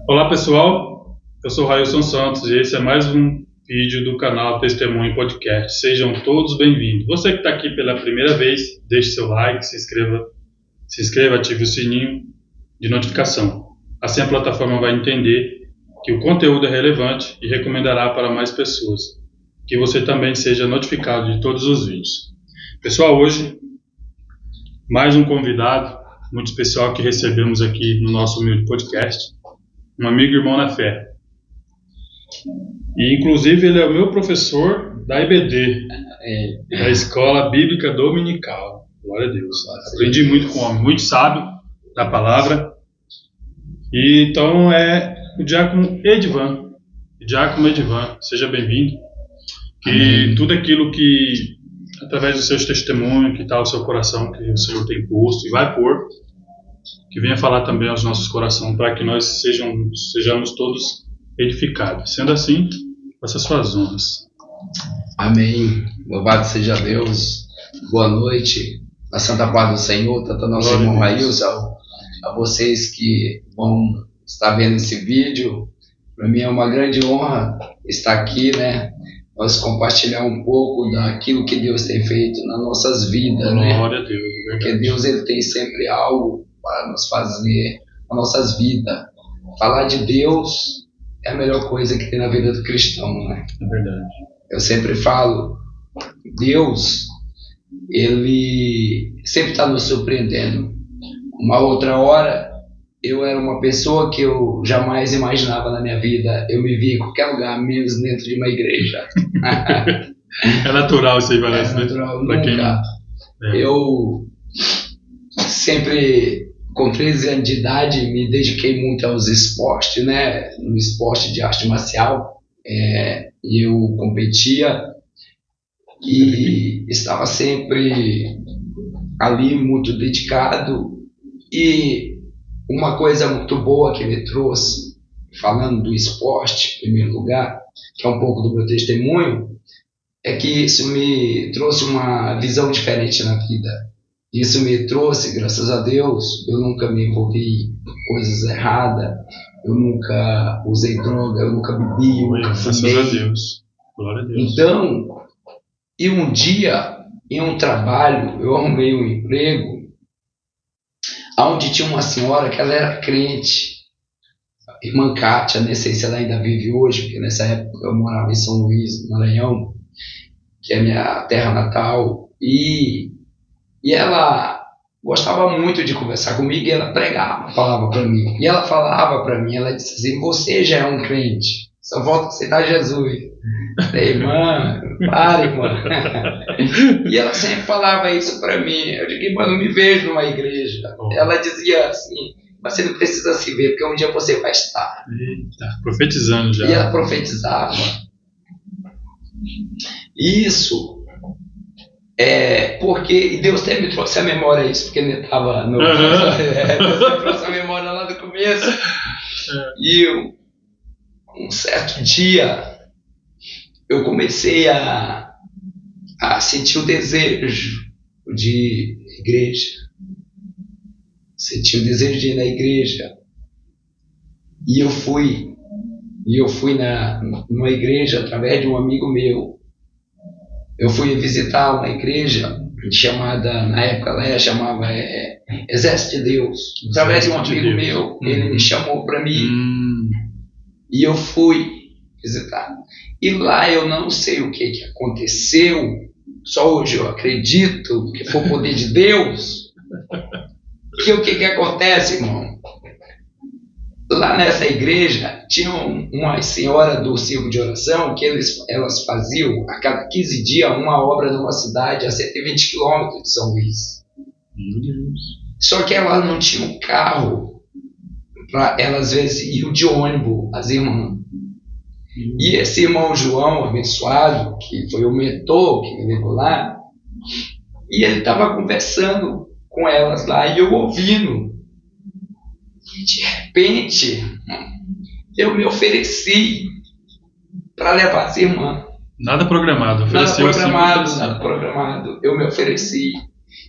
Olá pessoal, eu sou Railson Santos e esse é mais um vídeo do canal Testemunho Podcast. Sejam todos bem-vindos. Você que está aqui pela primeira vez, deixe seu like, se inscreva, ative o sininho de notificação. Assim a plataforma vai entender que o conteúdo é relevante e recomendará para mais pessoas. Que você também seja notificado de todos os vídeos. Pessoal, hoje mais um convidado muito especial que recebemos aqui no nosso humilde podcast. Um amigo e irmão na fé. E inclusive ele é o meu professor da IBD, da Escola Bíblica Dominical. Glória a Deus. Aprendi muito com um homem muito sábio da palavra. E então é o diácono Edivan. Diácono Edivan, seja bem-vindo. Que tudo aquilo que, através dos seus testemunhos, que está ao seu coração, que o Senhor tem posto e vai pôr, que venha falar também aos nossos corações, para que nós sejamos todos edificados. Sendo assim, faça suas honras. Amém. Louvado seja Deus. Boa noite. A santa paz do Senhor, tanto ao nosso irmão Railson, a vocês que vão estar vendo esse vídeo. Para mim é uma grande honra estar aqui, né? Nós compartilhar um pouco daquilo que Deus tem feito nas nossas vidas, né? Glória a Deus. Porque Deus ele tem sempre algo para nos fazer nas nossas vidas. Falar de Deus é a melhor coisa que tem na vida do cristão, né? É verdade. Eu sempre falo, Deus, ele sempre está nos surpreendendo. Uma outra hora, eu era uma pessoa que eu jamais imaginava na minha vida. Eu me via em qualquer lugar, menos dentro de uma igreja. É natural isso aí, parece, né? É natural, pra nunca. Eu sempre, com 13 anos de idade, me dediquei muito aos esportes, né? No esporte de arte marcial. Eu competia e estava sempre ali muito dedicado. E uma coisa muito boa que me trouxe, falando do esporte, em primeiro lugar, que é um pouco do meu testemunho, é que isso me trouxe uma visão diferente na vida. Isso me trouxe, graças a Deus, eu nunca me envolvi em coisas erradas, eu nunca usei droga, eu nunca bebi, eu nunca fumei. Graças a Deus. Glória a Deus. Então, e um dia, em um trabalho, eu arrumei um emprego onde tinha uma senhora que ela era crente, a irmã Kátia, não sei se ela ainda vive hoje, porque nessa época eu morava em São Luís, Maranhão, que é minha terra natal, e ela gostava muito de conversar comigo e ela pregava a palavra para mim. E ela falava para mim, ela disse assim, você já é um crente, só falta aceitar Jesus. Eu falei, irmã, para, irmã. E ela sempre falava isso para mim. Eu digo, irmã, não me vejo numa igreja. Ela dizia assim, mas você não precisa se ver, porque um dia você vai estar. Eita, profetizando já. E ela profetizava. Isso porque Deus até me trouxe a memória isso, porque ele estava no... Deus me trouxe a memória lá do começo. E um certo dia eu comecei a sentir o desejo de igreja. Senti o desejo de ir na igreja. E eu fui numa igreja através de um amigo meu. Eu fui visitar uma igreja chamada, na época ela chamava Exército de Deus. Através de um amigo meu, ele me chamou para mim. E eu fui visitar. E lá eu não sei o que aconteceu, só hoje eu acredito que foi o poder de Deus. Que o que acontece, irmão? Lá nessa igreja tinha uma senhora do círculo de oração que elas faziam a cada 15 dias uma obra numa cidade a 120 quilômetros de São Luís. Só que elas não tinham carro, elas às vezes iam de ônibus, as irmãs. E esse irmão João, abençoado, que foi o mentor que me levou lá, e ele estava conversando com elas lá, e eu ouvindo. E de repente, eu me ofereci para levar as irmãs. Nada programado. Nada programado. Eu me ofereci.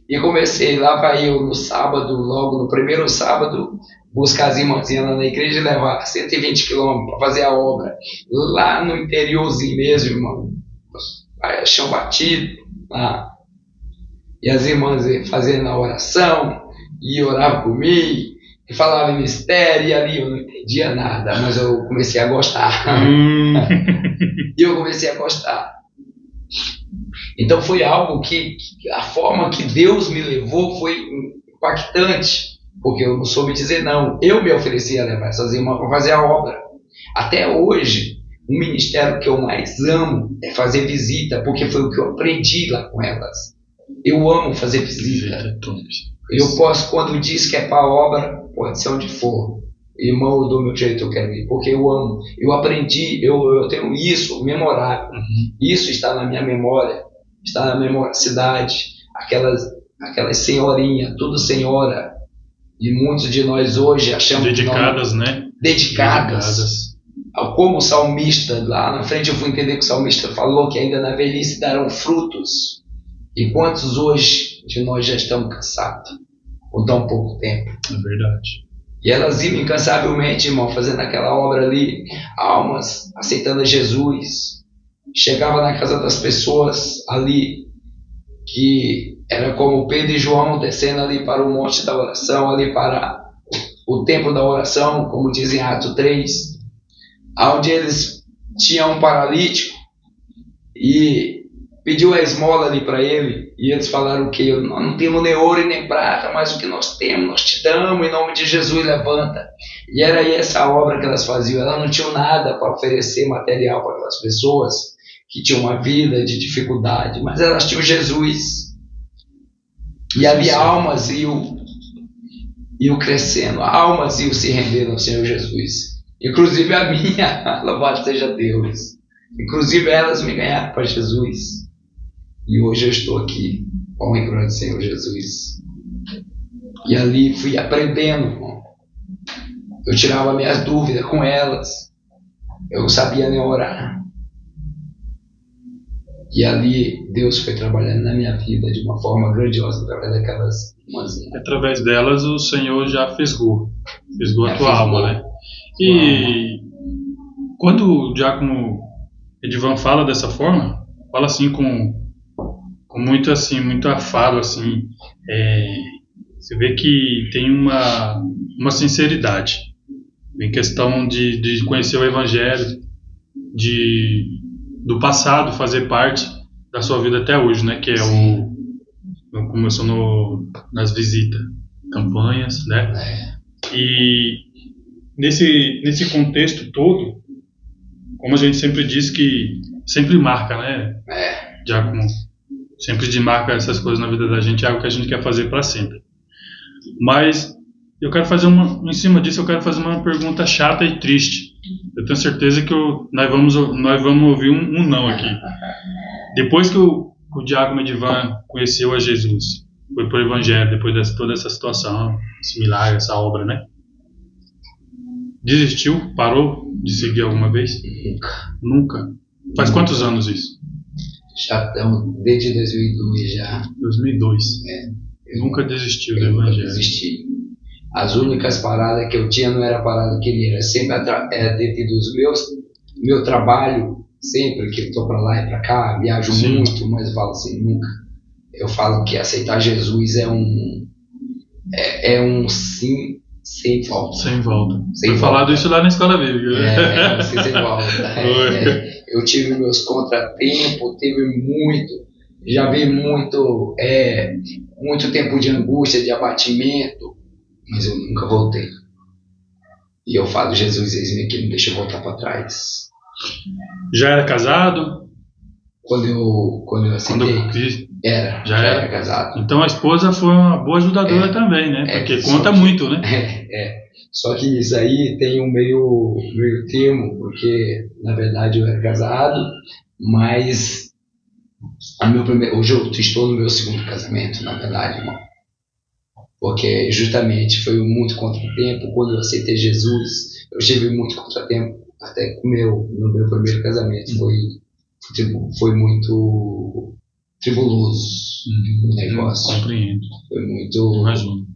E comecei, lá vai eu no sábado, logo no primeiro sábado, buscar as irmãzinhas lá na igreja e levar 120 quilômetros para fazer a obra. Lá no interiorzinho mesmo, irmão. Chão batido lá. E as irmãs fazendo a oração, e oravam comigo, e falavam em mistério, e ali eu não entendia nada, mas eu comecei a gostar. E eu comecei a gostar. Então foi algo que a forma que Deus me levou foi impactante, porque eu não soube dizer não. Eu me ofereci a levar essas irmãs para fazer a obra. Até hoje, o ministério que eu mais amo é fazer visita, porque foi o que eu aprendi lá com elas. Eu amo fazer visita. Eu posso, quando diz que é para a obra, pode ser onde for. Irmão, eu dou meu jeito, eu quero ir, porque eu amo. Eu aprendi, eu tenho isso memorável. Isso está na minha memória, está na memória cidade, aquelas senhorinhas, tudo senhora. E muitos de nós hoje achamos dedicadas, né? Dedicadas. Como o salmista, lá na frente eu fui entender que o salmista falou que ainda na velhice darão frutos. E quantos hoje de nós já estamos cansados? Por tão pouco tempo. É verdade. E elas iam incansavelmente, irmão, fazendo aquela obra ali, almas aceitando a Jesus. Chegava na casa das pessoas ali, que era como Pedro e João descendo ali para o monte da oração, ali para o templo da oração, como diz em Atos 3, onde eles tinham um paralítico e pediu a esmola ali para ele, e eles falaram que nós não temos nem ouro e nem prata, mas o que nós temos, nós te damos, em nome de Jesus, levanta. E era essa obra que elas faziam. Elas não tinham nada para oferecer material para aquelas pessoas que tinham uma vida de dificuldade, mas elas tinham Jesus. E havia almas iam crescendo, almas iam se rendendo ao Senhor Jesus. Inclusive a minha, louvado seja Deus. Inclusive elas me ganharam para Jesus. E hoje eu estou aqui, com e glória do Senhor Jesus. E ali fui aprendendo, irmão. Eu tirava minhas dúvidas com elas. Eu não sabia nem orar. E ali Deus foi trabalhando na minha vida de uma forma grandiosa, através daquelas irmãzinhas. Através delas o Senhor já fisgou a tua alma, né? E quando o diácono Edivan fala dessa forma, fala assim com muito assim, muito afado assim, você vê que tem uma sinceridade em questão de conhecer o Evangelho, do passado fazer parte da sua vida até hoje, né? Que é começou nas visitas, campanhas, né? E nesse contexto todo, como a gente sempre diz que sempre marca, né? Diácono, sempre marca essas coisas na vida da gente, é algo que a gente quer fazer para sempre. Mas eu quero fazer em cima disso, eu quero fazer uma pergunta chata e triste. Eu tenho certeza que nós vamos ouvir um não aqui. Depois que o diácono Edivan conheceu a Jesus, foi para o Evangelho, depois de toda essa situação, esse milagre, essa obra, né? Desistiu? Parou de seguir alguma vez? Nunca. Faz quantos anos isso? Já estamos desde 2002 já. 2002. Nunca desistiu do Evangelho. Nunca desisti. As únicas paradas que eu tinha não era parada que ele era sempre devido aos meu trabalho, sempre que eu estou para lá e para cá, viajo muito, mas eu falo assim, nunca. Eu falo que aceitar Jesus é um sim sem volta. Sem volta. Foi falado isso lá na escola bíblica. Um sim sem volta. Eu tive meus contratempos, já vi muito tempo de angústia, de abatimento, mas eu nunca voltei. E eu falo, Jesus, eis-me aqui, não deixa eu voltar para trás. Já era casado? Quando eu aceitei, já era casado. Então a esposa foi uma boa ajudadora também, né? Porque conta muito, né? Só que isso aí tem um meio termo, porque na verdade eu era casado, mas hoje eu estou no meu segundo casamento, na verdade, irmão. Porque justamente foi muito contratempo. Quando eu aceitei Jesus, eu tive muito contratempo, até no meu primeiro casamento. Foi muito tribuloso o negócio. Compreendo. Foi muito. Imagino.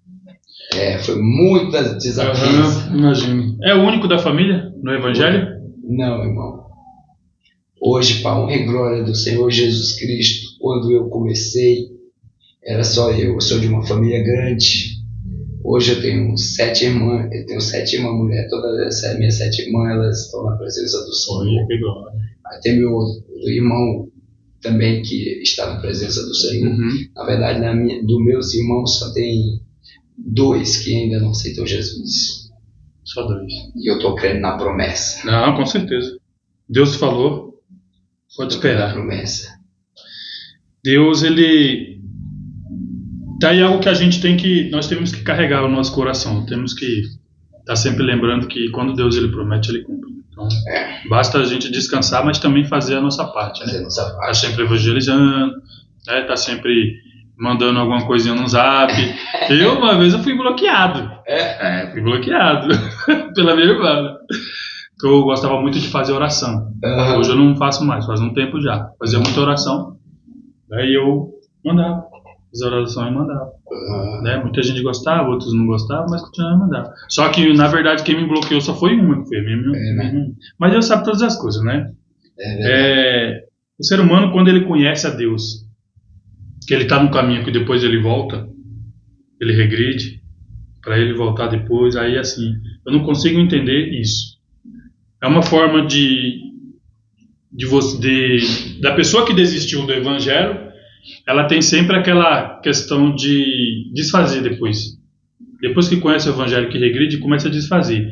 Foi muitas desafios. Imagino. É o único da família no Evangelho? Não, irmão. Hoje, para honra e glória do Senhor Jesus Cristo, quando eu comecei, era só eu sou de uma família grande. Hoje eu tenho 7 irmãs, mulheres, todas as minhas 7 irmãs, elas estão na presença do Senhor. Aí tem meu irmão também que está na presença do Senhor. Na verdade, dos meus irmãos só tem 2 que ainda não aceitam Jesus. Só 2. E eu estou crendo na promessa. Não, com certeza. Deus falou, pode esperar. Na promessa. Deus, ele... Tá aí algo que nós temos que carregar o nosso coração. Temos que estar sempre lembrando que quando Deus ele promete, ele cumpre. Então, basta a gente descansar, mas também fazer a nossa parte. Fazer, né? Tá sempre evangelizando, né? Tá sempre mandando alguma coisinha no zap. Uma vez eu fui bloqueado. Fui bloqueado pela minha irmã. Eu gostava muito de fazer oração. Hoje eu não faço mais, faz um tempo já. Fazia muita oração. Daí eu mandava. As orações mandava. Né? Muita gente gostava, outros não gostavam, mas continuava mandando. Só que, na verdade, quem me bloqueou só foi uma, que foi a minha. Mas Deus sabe todas as coisas, né? O ser humano, quando ele conhece a Deus, que ele está no caminho que depois ele volta, ele regride, para ele voltar depois, aí assim, eu não consigo entender isso. É uma forma da pessoa que desistiu do Evangelho. Ela tem sempre aquela questão de desfazer depois. Depois que conhece o Evangelho, que regride, começa a desfazer.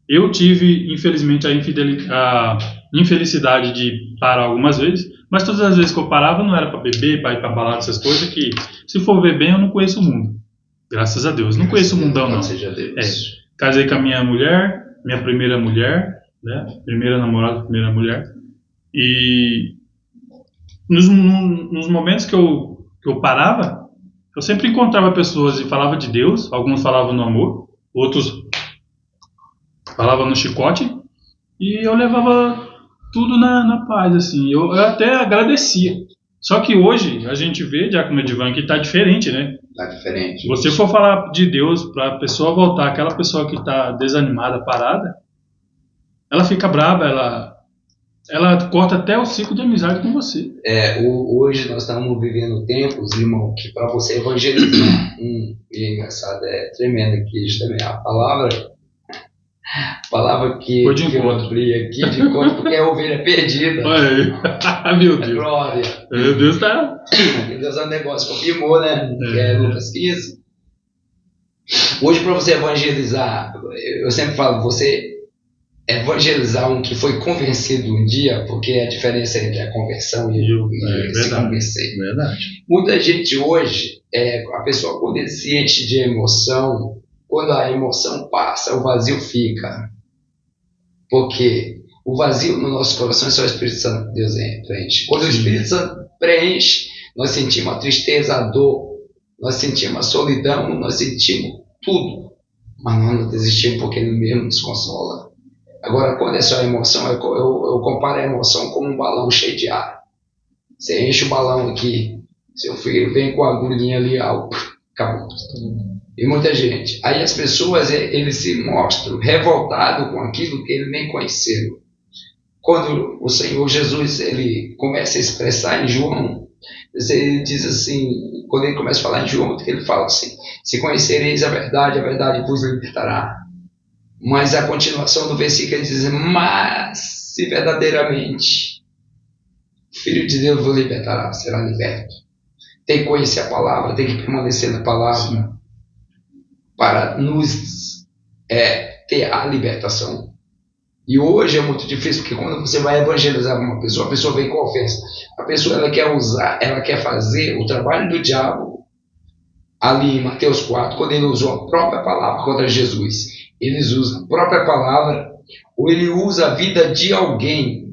Eu tive, infelizmente, a infelicidade de parar algumas vezes, mas todas as vezes que eu parava não era para beber, para ir para balada, essas coisas que, se for ver bem, eu não conheço o mundo. Graças a Deus. Não conheço o mundão, não. Seja Deus. Casei com a minha mulher, minha primeira mulher, né? Primeira namorada, primeira mulher. E... Nos momentos que eu parava, eu sempre encontrava pessoas e falava de Deus. Alguns falavam no amor, outros falavam no chicote, e eu levava tudo na paz, assim. Eu até agradecia. Só que hoje a gente vê, Diácono Edivan, que está diferente, né? Está diferente. Se você for falar de Deus para a pessoa voltar, aquela pessoa que está desanimada, parada, ela fica brava, ela corta até o ciclo de amizade com você. Hoje nós estamos vivendo tempos, irmão, que para você evangelizar, e é engraçado, é tremendo aqui também a palavra que eu abri aqui de conta, porque é a ovelha perdida. Meu Deus. Glória. Meu Deus está. Deus é um negócio, confirmou, né? Que é Lucas 15. Hoje, para você evangelizar, eu sempre falo, você evangelizar um que foi convencido um dia, porque a diferença entre a conversão e se convencer. Verdade. Muita gente hoje, a pessoa quando ele se enche de emoção, quando a emoção passa, o vazio fica. Porque o vazio no nosso coração é só o Espírito Santo que Deus preenche. Quando o Espírito Santo preenche, nós sentimos a tristeza, a dor, nós sentimos a solidão, nós sentimos tudo. Mas nós não desistimos porque Ele mesmo nos consola. Agora, quando é só emoção, eu comparo a emoção como um balão cheio de ar. Você enche o balão aqui, seu filho vem com a agulhinha ali, acabou. E muita gente. Aí as pessoas, eles se mostram revoltados com aquilo que eles nem conheceram. Quando o Senhor Jesus, ele começa a expressar em João, ele diz assim, quando ele começa a falar em João, ele fala assim, se conhecereis a verdade vos libertará. Mas a continuação do versículo diz, mas se verdadeiramente o Filho de Deus vos libertará, será liberto. Tem que conhecer a palavra, tem que permanecer na palavra. Sim. Para nos ter a libertação. E hoje é muito difícil, porque quando você vai evangelizar uma pessoa, a pessoa vem com ofensa. A pessoa ela quer fazer o trabalho do diabo ali em Mateus 4, quando ele usou a própria palavra contra Jesus. Eles usam a própria palavra, ou ele usa a vida de alguém.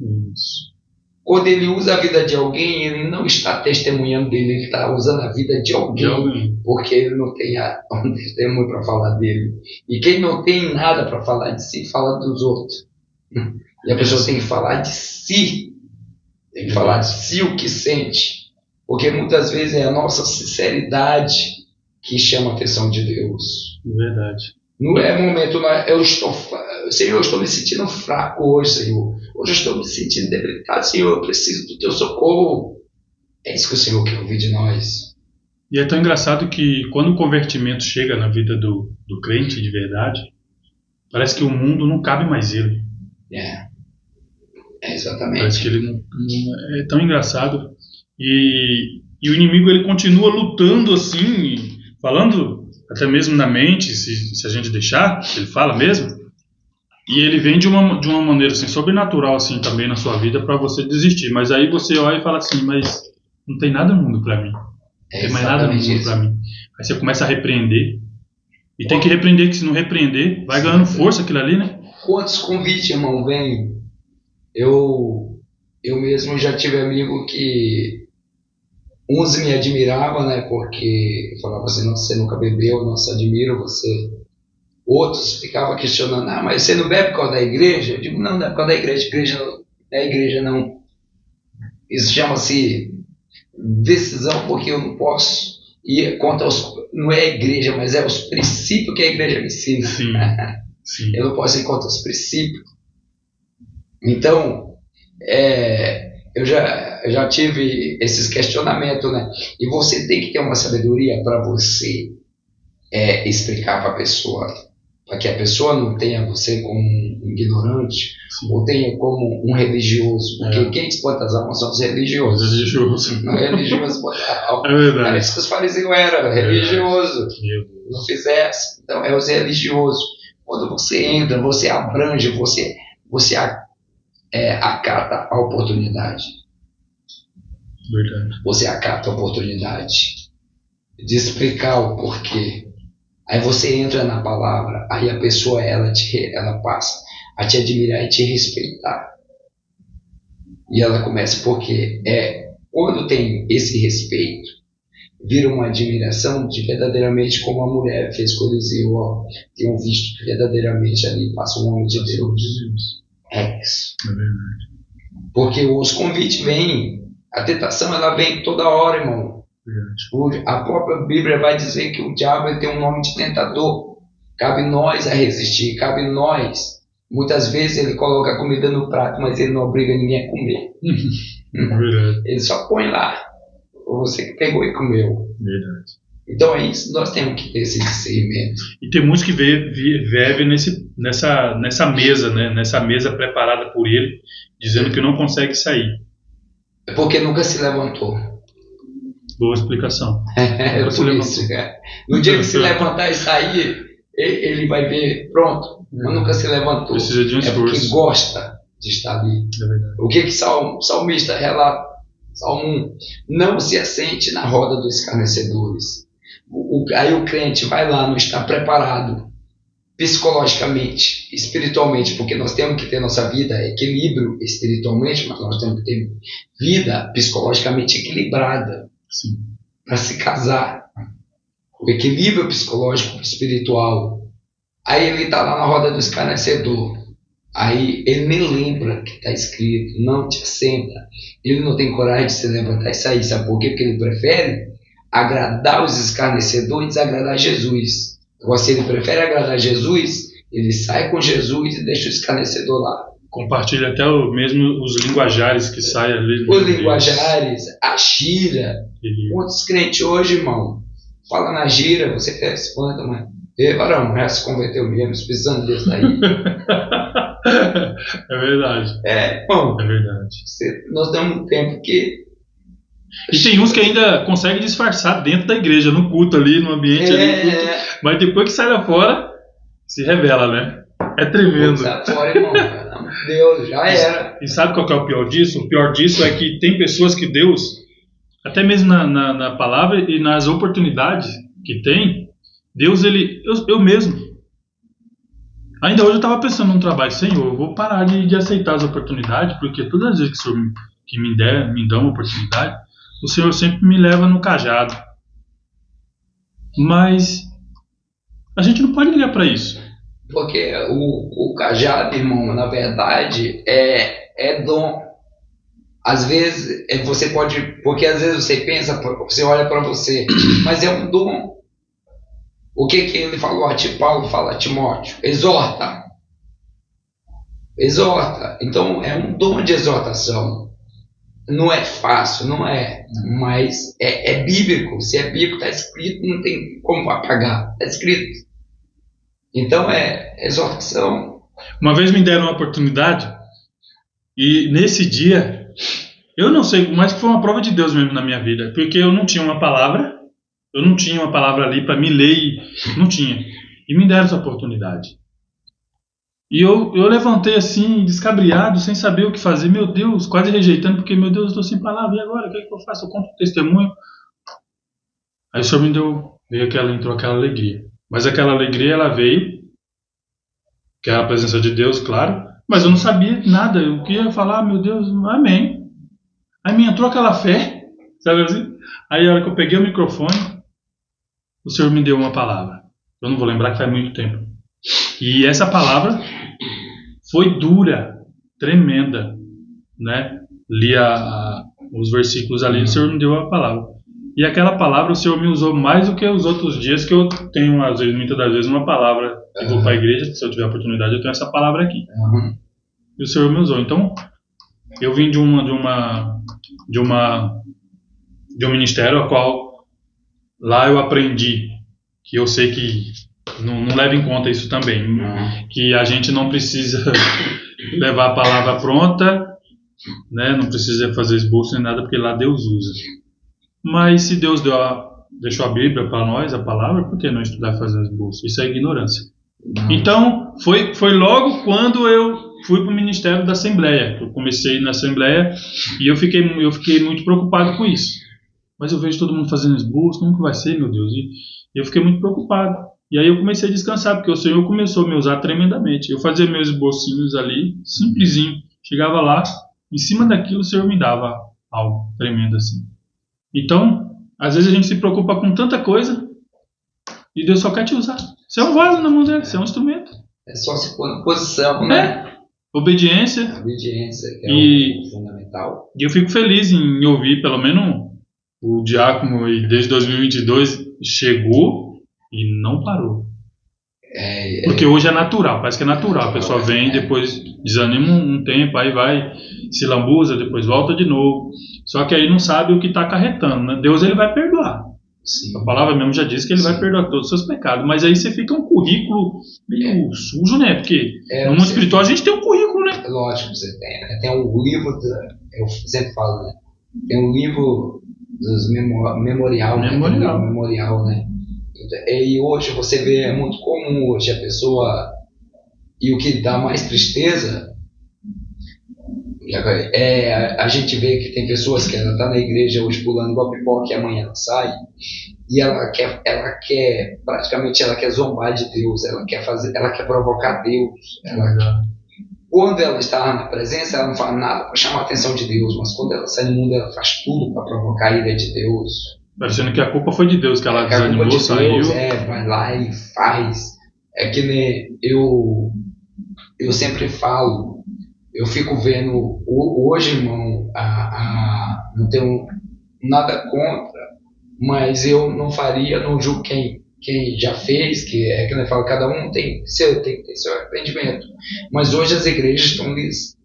Quando ele usa a vida de alguém, ele não está testemunhando dele, ele está usando a vida de alguém, porque ele não tem um testemunho para falar dele. E quem não tem nada para falar de si, fala dos outros. E a pessoa tem que falar de si, tem que falar de si o que sente, porque muitas vezes é a nossa sinceridade que chama a atenção de Deus. Verdade. Não é momento, Senhor, eu estou me sentindo fraco hoje, Senhor. Hoje eu estou me sentindo debilitado, Senhor, eu preciso do teu socorro. É isso que o Senhor quer ouvir de nós. E é tão engraçado que quando o convertimento chega na vida do crente de verdade, parece que o mundo não cabe mais ele. Exatamente. Parece que ele não é tão engraçado. E o inimigo, ele continua lutando assim, falando até mesmo na mente, se a gente deixar, ele fala mesmo. E ele vem de uma maneira assim, sobrenatural assim, também na sua vida para você desistir. Mas aí você olha e fala assim, mas não tem nada no mundo para mim. Não tem mais nada no mundo para mim. Aí você começa a repreender. E tem que repreender, que se não repreender, vai ganhando força aquilo ali, né? Quantos convites, irmão, vem? Eu mesmo já tive amigo que uns me admiravam, né? Porque eu falava assim, não, você nunca bebeu, não se admiro você. Outros ficavam questionando, mas você não bebe por causa da igreja? Eu digo, não é por causa da igreja. Igreja não. Isso chama-se decisão, porque eu não posso ir contra não é a igreja, mas é os princípios que a igreja me ensina. Sim. Eu não posso ir contra os princípios. Então, eu já tive esses questionamentos, né? E você tem que ter uma sabedoria para você explicar para a pessoa, para que a pessoa não tenha você como um ignorante, ou tenha como um religioso, porque quem espanta as almas são os religiosos. Não é religioso botar alma. É verdade. Parece que os fariseus eram religiosos, não fizesse. Então é os religiosos. Quando você entra, você abrange, você acata a oportunidade. Verdade. Você acata a oportunidade de explicar o porquê. Aí você entra na palavra, aí a pessoa ela passa a te admirar e te respeitar. E ela começa porque quando tem esse respeito, vira uma admiração de verdadeiramente como a mulher fez com Eliseu, tem um visto que verdadeiramente ali passa o homem de Deus. É isso. É verdade. Porque os convites vêm, a tentação ela vem toda hora, irmão. A própria Bíblia vai dizer que o diabo tem um nome de tentador. Cabe nós a resistir, cabe nós. Muitas vezes ele coloca a comida no prato, mas ele não obriga ninguém a comer. Ele só põe lá. Você que pegou e comeu. Verdade. Então é isso, nós temos que ter esse discernimento. E tem muitos que vivem nessa mesa, né? Nessa mesa preparada por ele, dizendo que não consegue sair. É porque nunca se levantou. Boa explicação. Por isso, cara. No dia que se levantar e sair, ele vai ver, pronto, mas nunca se levantou. Precisa de um esforço. Porque gosta de estar ali. É verdade. O que salmista relata? Salmo 1. Não se assente na roda dos escarnecedores. Aí o crente vai lá, não está preparado psicologicamente, espiritualmente, porque nós temos que ter nossa vida equilíbrio espiritualmente, mas nós temos que ter vida psicologicamente equilibrada. Sim. Para se casar. O equilíbrio psicológico espiritual. Aí ele está lá na roda do escarnecedor. Aí ele nem lembra que está escrito, não te assenta. Ele não tem coragem de se levantar e sair. Sabe por quê? Porque ele prefere agradar os escarnecedores e desagradar Jesus. Agora, se ele prefere agradar Jesus, ele sai com Jesus e deixa o escarnecedor lá. Compartilha até mesmo os linguajares que saem ali. Os linguajares, a gira. Muitos crentes hoje, irmão, fala na gira, você até espanta, mas varão, já se converteu mesmo, precisando desse daí. É verdade. Bom, é verdade. Nós damos um tempo que... E tem uns que ainda conseguem disfarçar dentro da igreja, no culto ali, no ambiente ali, culto, mas depois que sai lá fora, se revela, né? É tremendo. Sai fora, irmão. Deus, já era. E sabe qual que é o pior disso? O pior disso é que tem pessoas que Deus, até mesmo na palavra e nas oportunidades que tem, Deus, eu mesmo. Ainda hoje eu estava pensando num trabalho, Senhor, eu vou parar de aceitar as oportunidades, porque todas as vezes que o Senhor me dá uma oportunidade, o Senhor sempre me leva no cajado. Mas a gente não pode ligar para isso. Porque o cajado, irmão, na verdade, é dom. Às vezes você pode... Porque às vezes você pensa, você olha para você, mas é um dom. O que ele falou Paulo fala a Timóteo? Exorta. Então é um dom de exortação. Não é fácil, não é, mas é bíblico. Se é bíblico, está escrito, não tem como apagar, está escrito. Então é exortação. Uma vez me deram uma oportunidade e nesse dia, eu não sei, mas foi uma prova de Deus mesmo na minha vida, porque eu não tinha uma palavra ali para me ler, não tinha. E me deram essa oportunidade. E eu levantei assim, descabriado, sem saber o que fazer, meu Deus, quase rejeitando, porque, meu Deus, eu estou sem palavra, e agora? O que eu faço? Eu conto o testemunho. Aí o Senhor entrou aquela alegria. Mas aquela alegria, ela veio, que é a presença de Deus, claro, mas eu não sabia nada, eu queria falar, meu Deus, amém. Aí me entrou aquela fé, sabe assim? Aí a hora que eu peguei o microfone, o Senhor me deu uma palavra. Eu não vou lembrar que faz muito tempo. E essa palavra foi dura, tremenda, né? Li os versículos ali, o Senhor me deu a palavra. E aquela palavra o Senhor me usou mais do que os outros dias que eu tenho, às vezes, muitas das vezes, uma palavra. Eu vou para a igreja, se eu tiver a oportunidade, eu tenho essa palavra aqui. E o Senhor me usou. Então, eu vim de um ministério a qual lá eu aprendi, que eu sei que não leva em conta isso também, que a gente não precisa levar a palavra pronta, né? Não precisa fazer esboço nem nada, porque lá Deus usa. Mas se Deus deixou a Bíblia para nós, a palavra, por que não estudar e fazer esboço? Isso é ignorância. Então, foi logo quando eu fui para o Ministério da Assembleia. Eu comecei na Assembleia e eu fiquei muito preocupado com isso. Mas eu vejo todo mundo fazendo esboço, como que vai ser, meu Deus? E eu fiquei muito preocupado. E aí eu comecei a descansar, porque o Senhor começou a me usar tremendamente. Eu fazia meus esbocinhos ali, simplesinho. Chegava lá, em cima daquilo o Senhor me dava algo tremendo assim. Então, às vezes a gente se preocupa com tanta coisa e Deus só quer te usar. Você é um vaso na mão dele, você é um instrumento. É só se pôr na posição, né? Obediência. A obediência que é o fundamental. E eu fico feliz em ouvir, pelo menos, o diácono, e desde 2022 chegou e não parou. Porque hoje é natural, parece que é natural. A pessoa vem, depois desanima um tempo, aí vai, se lambuza, depois volta de novo. Só que aí não sabe o que está acarretando, né? Deus, ele vai perdoar. Sim. A palavra mesmo já diz que ele vai perdoar todos os seus pecados. Mas aí você fica um currículo meio sujo, né? Porque no mundo espiritual a gente tem um currículo, né? Lógico que você tem, né? Tem um livro, eu sempre falo, né? Tem um livro dos memorial, né? Memorial, né? E hoje você vê, é muito comum hoje a pessoa, e o que dá mais tristeza é a gente vê que tem pessoas que ela está na igreja hoje pulando igual pipoca e amanhã ela sai e ela quer praticamente ela quer zombar de Deus, ela quer provocar Deus. Quando ela está na presença, ela não fala nada para chamar a atenção de Deus, mas quando ela sai no mundo, ela faz tudo para provocar a ira de Deus. Parecendo que a culpa foi de Deus, que ela desanimou, saiu. Vai lá e faz. É que nem eu sempre falo, eu fico vendo, hoje, irmão, não tenho nada contra, mas eu não faria, não julgo quem já fez, que é que eu falo, cada um tem que ter seu arrependimento. Mas hoje as igrejas estão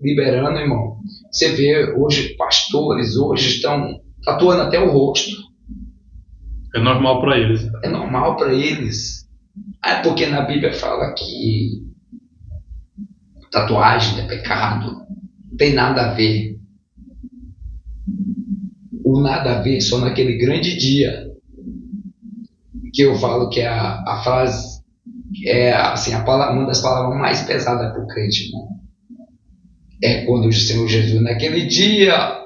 liberando, irmão. Você vê hoje pastores, hoje estão tatuando até o rosto. É normal para eles. É normal para eles. Porque na Bíblia fala que tatuagem é pecado. Não tem nada a ver. O nada a ver só naquele grande dia que eu falo que é a frase é assim, uma das palavras mais pesadas para o crente, irmão. É quando o Senhor Jesus, naquele dia,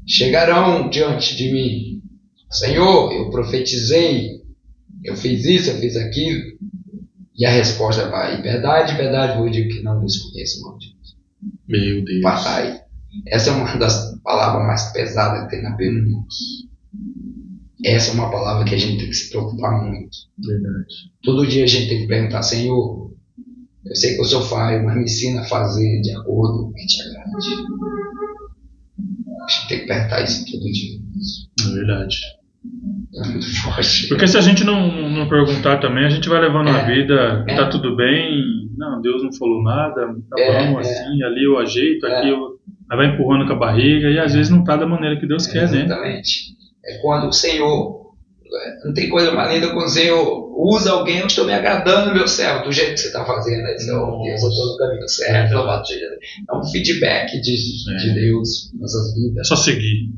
chegarão diante de mim. Senhor, eu profetizei, eu fiz isso, eu fiz aquilo. E a resposta vai, verdade, verdade, vou dizer que não nos conheço, irmão de Deus. Meu Deus. Papai, essa é uma das palavras mais pesadas que tem na Bíblia. Essa é uma palavra que a gente tem que se preocupar muito. Verdade. Todo dia a gente tem que perguntar, Senhor, eu sei que eu sou falho, mas me ensina a fazer de acordo com o que te agrade. A gente tem que perguntar isso todo dia. É verdade. É muito forte. Porque se a gente não perguntar também, a gente vai levando a vida, tá tudo bem, não, Deus não falou nada, tá bom, assim, ali eu ajeito, aqui aí vai empurrando com a barriga, e às vezes não tá da maneira que Deus quer, né? Exatamente. É quando o Senhor, não tem coisa mais linda quando o Senhor usa alguém, eu estou me agradando, meu céu, do jeito que você está fazendo, aí diz, oh, Deus, eu estou no caminho certo, louvado seja Deus. É um feedback de Deus nas nossas vidas. É só seguir.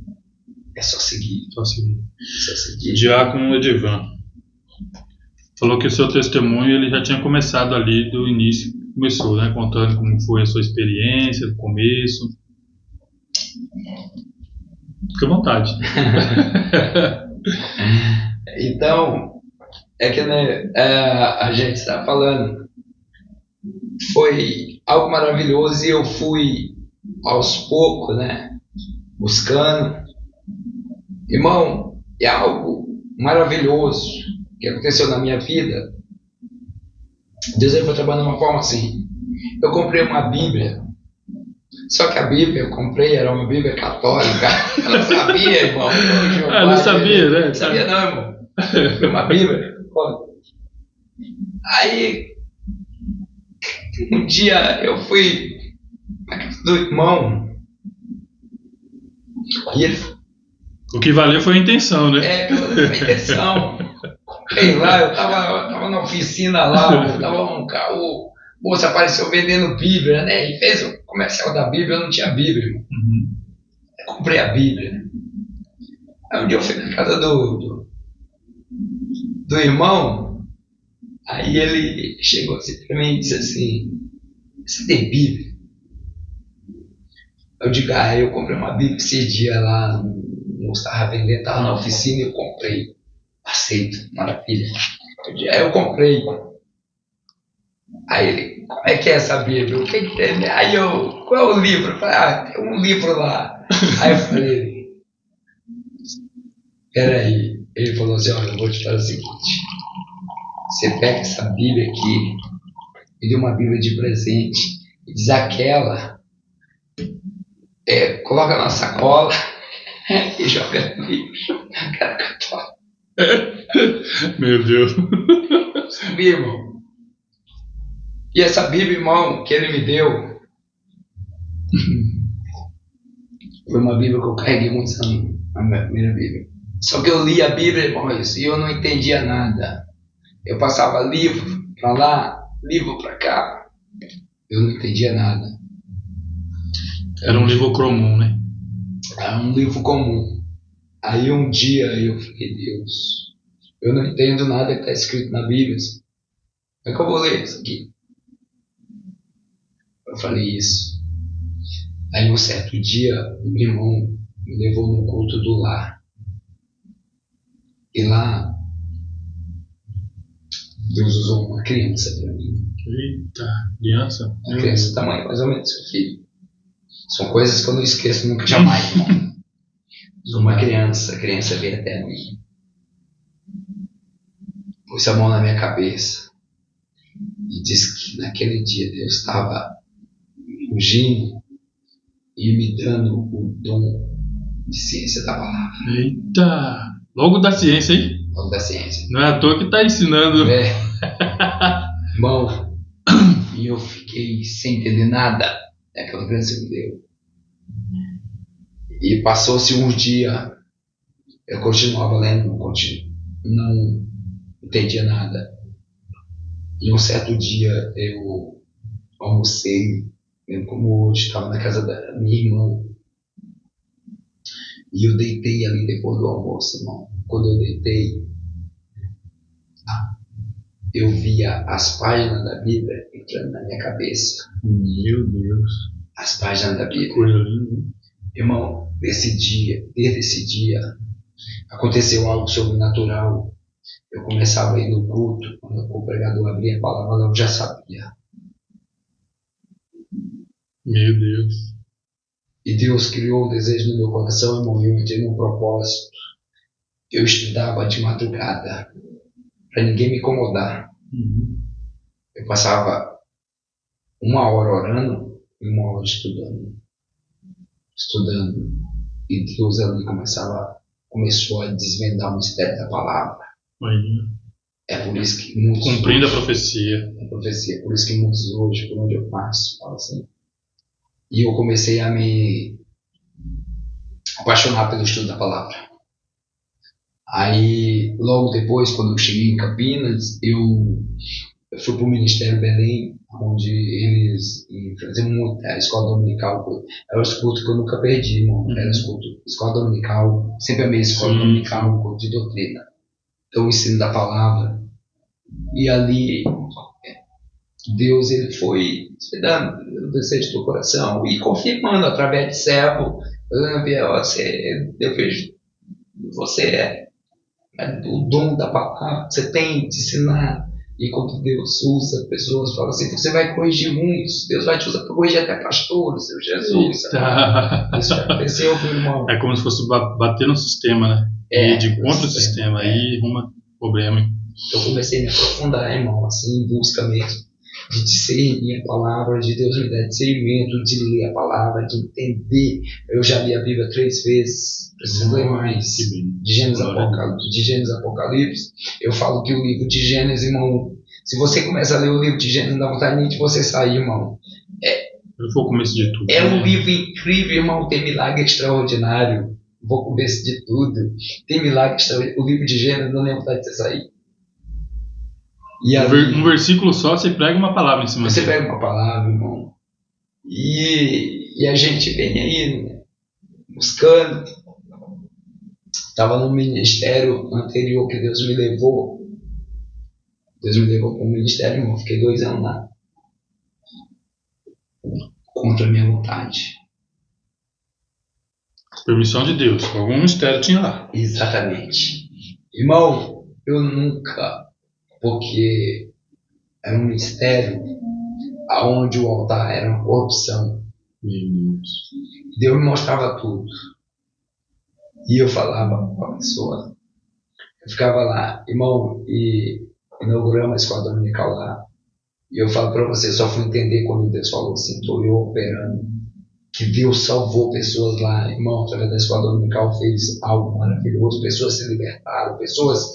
É só seguir. Só seguir. Só seguir. O diácono Edivan falou que o seu testemunho ele já tinha começado ali do início, começou, né, contando como foi a sua experiência, do começo. Fique à vontade. Então, é que né, a gente está falando, foi algo maravilhoso e eu fui aos poucos, né, buscando. Irmão, é algo maravilhoso que aconteceu na minha vida. Deus foi trabalhando de uma forma assim. Eu comprei uma Bíblia, só que a Bíblia eu comprei era uma Bíblia católica. Eu não sabia, irmão. Não sabia, né? Não sabia não, irmão. Foi uma Bíblia. Aí, um dia eu fui na casa do irmão e ele... O que valeu foi a intenção, né? Foi a intenção. Sei lá, eu tava na oficina lá, o moço apareceu vendendo Bíblia, né? E fez o comercial da Bíblia, eu não tinha Bíblia, irmão. Eu comprei a Bíblia, né? Aí um dia eu fui na casa do irmão, aí ele chegou assim pra mim e disse assim, você tem Bíblia? Eu digo, eu comprei uma Bíblia esse dia lá, não estava vendendo, estava na oficina e eu comprei. Aceito, maravilha. Eu comprei. Aí ele, como é que é essa Bíblia? O que tem? Aí qual é o livro? Eu falei, tem um livro lá. Aí eu falei, peraí. Ele falou assim, olha, eu vou te fazer o seguinte. Você pega essa Bíblia aqui, me deu uma Bíblia de presente, e diz aquela, coloca na sacola e joga no lixo. Cara católica. Meu Deus. Sabia, irmão? E essa Bíblia, irmão, que ele me deu foi uma Bíblia que eu carreguei muitos anos, a minha primeira Bíblia. Só que eu li a Bíblia, irmão, e eu não entendia nada. Eu passava livro pra lá, livro pra cá. Eu não entendia nada. Era um livro comum, né? Era um livro comum. Aí um dia eu falei, Deus, eu não entendo nada que está escrito na Bíblia. Como é que eu vou ler isso aqui? Eu falei isso. Aí um certo dia, o meu irmão me levou no culto do lar. E lá, Deus usou uma criança para mim. Eita, criança? Uma criança do tamanho mais ou menos do seu filho. São coisas que eu não esqueço nunca, jamais, irmão. Uma criança, a criança veio até mim, pôs a mão na minha cabeça e disse que naquele dia Deus estava me ungindo e me dando o dom de ciência da palavra. Eita! Logo da ciência, hein? Logo da ciência. Não é à toa que está ensinando. Irmão, e eu fiquei sem entender nada daquela criança que me deu. E passou-se uns dias, eu continuava lendo, não entendia nada. E um certo dia eu almocei, mesmo como hoje, estava na casa da minha irmã. E eu deitei ali depois do almoço, irmão. Quando eu deitei, eu via as páginas da Bíblia entrando na minha cabeça. Meu Deus. As páginas da Bíblia. Que coisa linda. Irmão, desde esse dia, aconteceu algo sobrenatural. Eu começava a ir no culto, quando o pregador abria a palavra, eu já sabia. Meu Deus. E Deus criou o desejo no meu coração, irmão, e eu entrei num propósito. Eu estudava de madrugada, para ninguém me incomodar. Eu passava 1 hora orando e 1 hora estudando. E Deus ali começou a desvendar o mistério da palavra. É por isso que muitos... Cumprindo a profecia. A profecia. Por isso que muitos hoje, por onde eu passo, falam assim. E eu comecei a me apaixonar pelo estudo da palavra. Aí, logo depois, quando eu cheguei em Campinas, eu fui para o Ministério Belém, onde eles faziam muito, a escola dominical. Era um escuto que eu nunca perdi, irmão. Era escola dominical, sempre amei escola dominical, culto de doutrina. Então, o ensino da palavra. E ali, Deus ele foi dando o desejo do coração e confirmando através de servo. Eu vejo, você é o dom da palavra, você tem de ensinar. E quando Deus usa pessoas, fala assim, você vai corrigir muitos, Deus vai te usar para corrigir até pastores, seu Jesus. Isso já aconteceu, meu irmão. É como se fosse bater no sistema, né? E de contra o sistema, aí arruma problema. Eu comecei a me aprofundar, irmão, assim, em busca mesmo de discernir a palavra, de Deus me dar discernimento, de ler a palavra, de entender. Eu já li a Bíblia 3 vezes, preciso ler mais. De Gênesis Apocalipse. Eu falo que o livro de Gênesis, irmão, se você começa a ler o livro de Gênesis, dá vontade nem de você sair, irmão. Foi o começo de tudo. É um livro incrível, irmão, tem milagre extraordinário. Vou começo de tudo. Tem milagre extraordinário. O livro de Gênesis não tem vontade de você sair. E ali, um versículo só, você prega uma palavra em cima dele. Você pega uma palavra, irmão. E a gente vem aí, né, buscando. Estava no ministério anterior que Deus me levou. Deus me levou para o ministério, irmão. Fiquei 2 anos lá. Contra a minha vontade. Permissão de Deus. Algum mistério tinha lá. Exatamente. Irmão, eu nunca... Porque era um ministério onde o altar era uma corrupção. Deus me mostrava tudo. E eu falava com a pessoa. Eu ficava lá, irmão, e inauguramos a escola dominical lá. E eu falo para você, só fui entender quando Deus falou assim, estou eu operando. Que Deus salvou pessoas lá, irmão, através da escola dominical fez algo maravilhoso. Pessoas se libertaram, pessoas...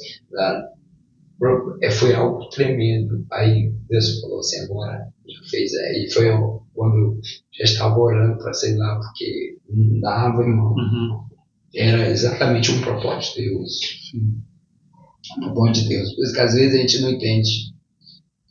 Foi algo tremendo. Aí Deus falou assim, agora fez aí. Foi quando eu já estava orando para sei lá, porque não dava, irmão. Era exatamente um propósito de Deus. Um propósito de Deus. Por isso que às vezes a gente não entende.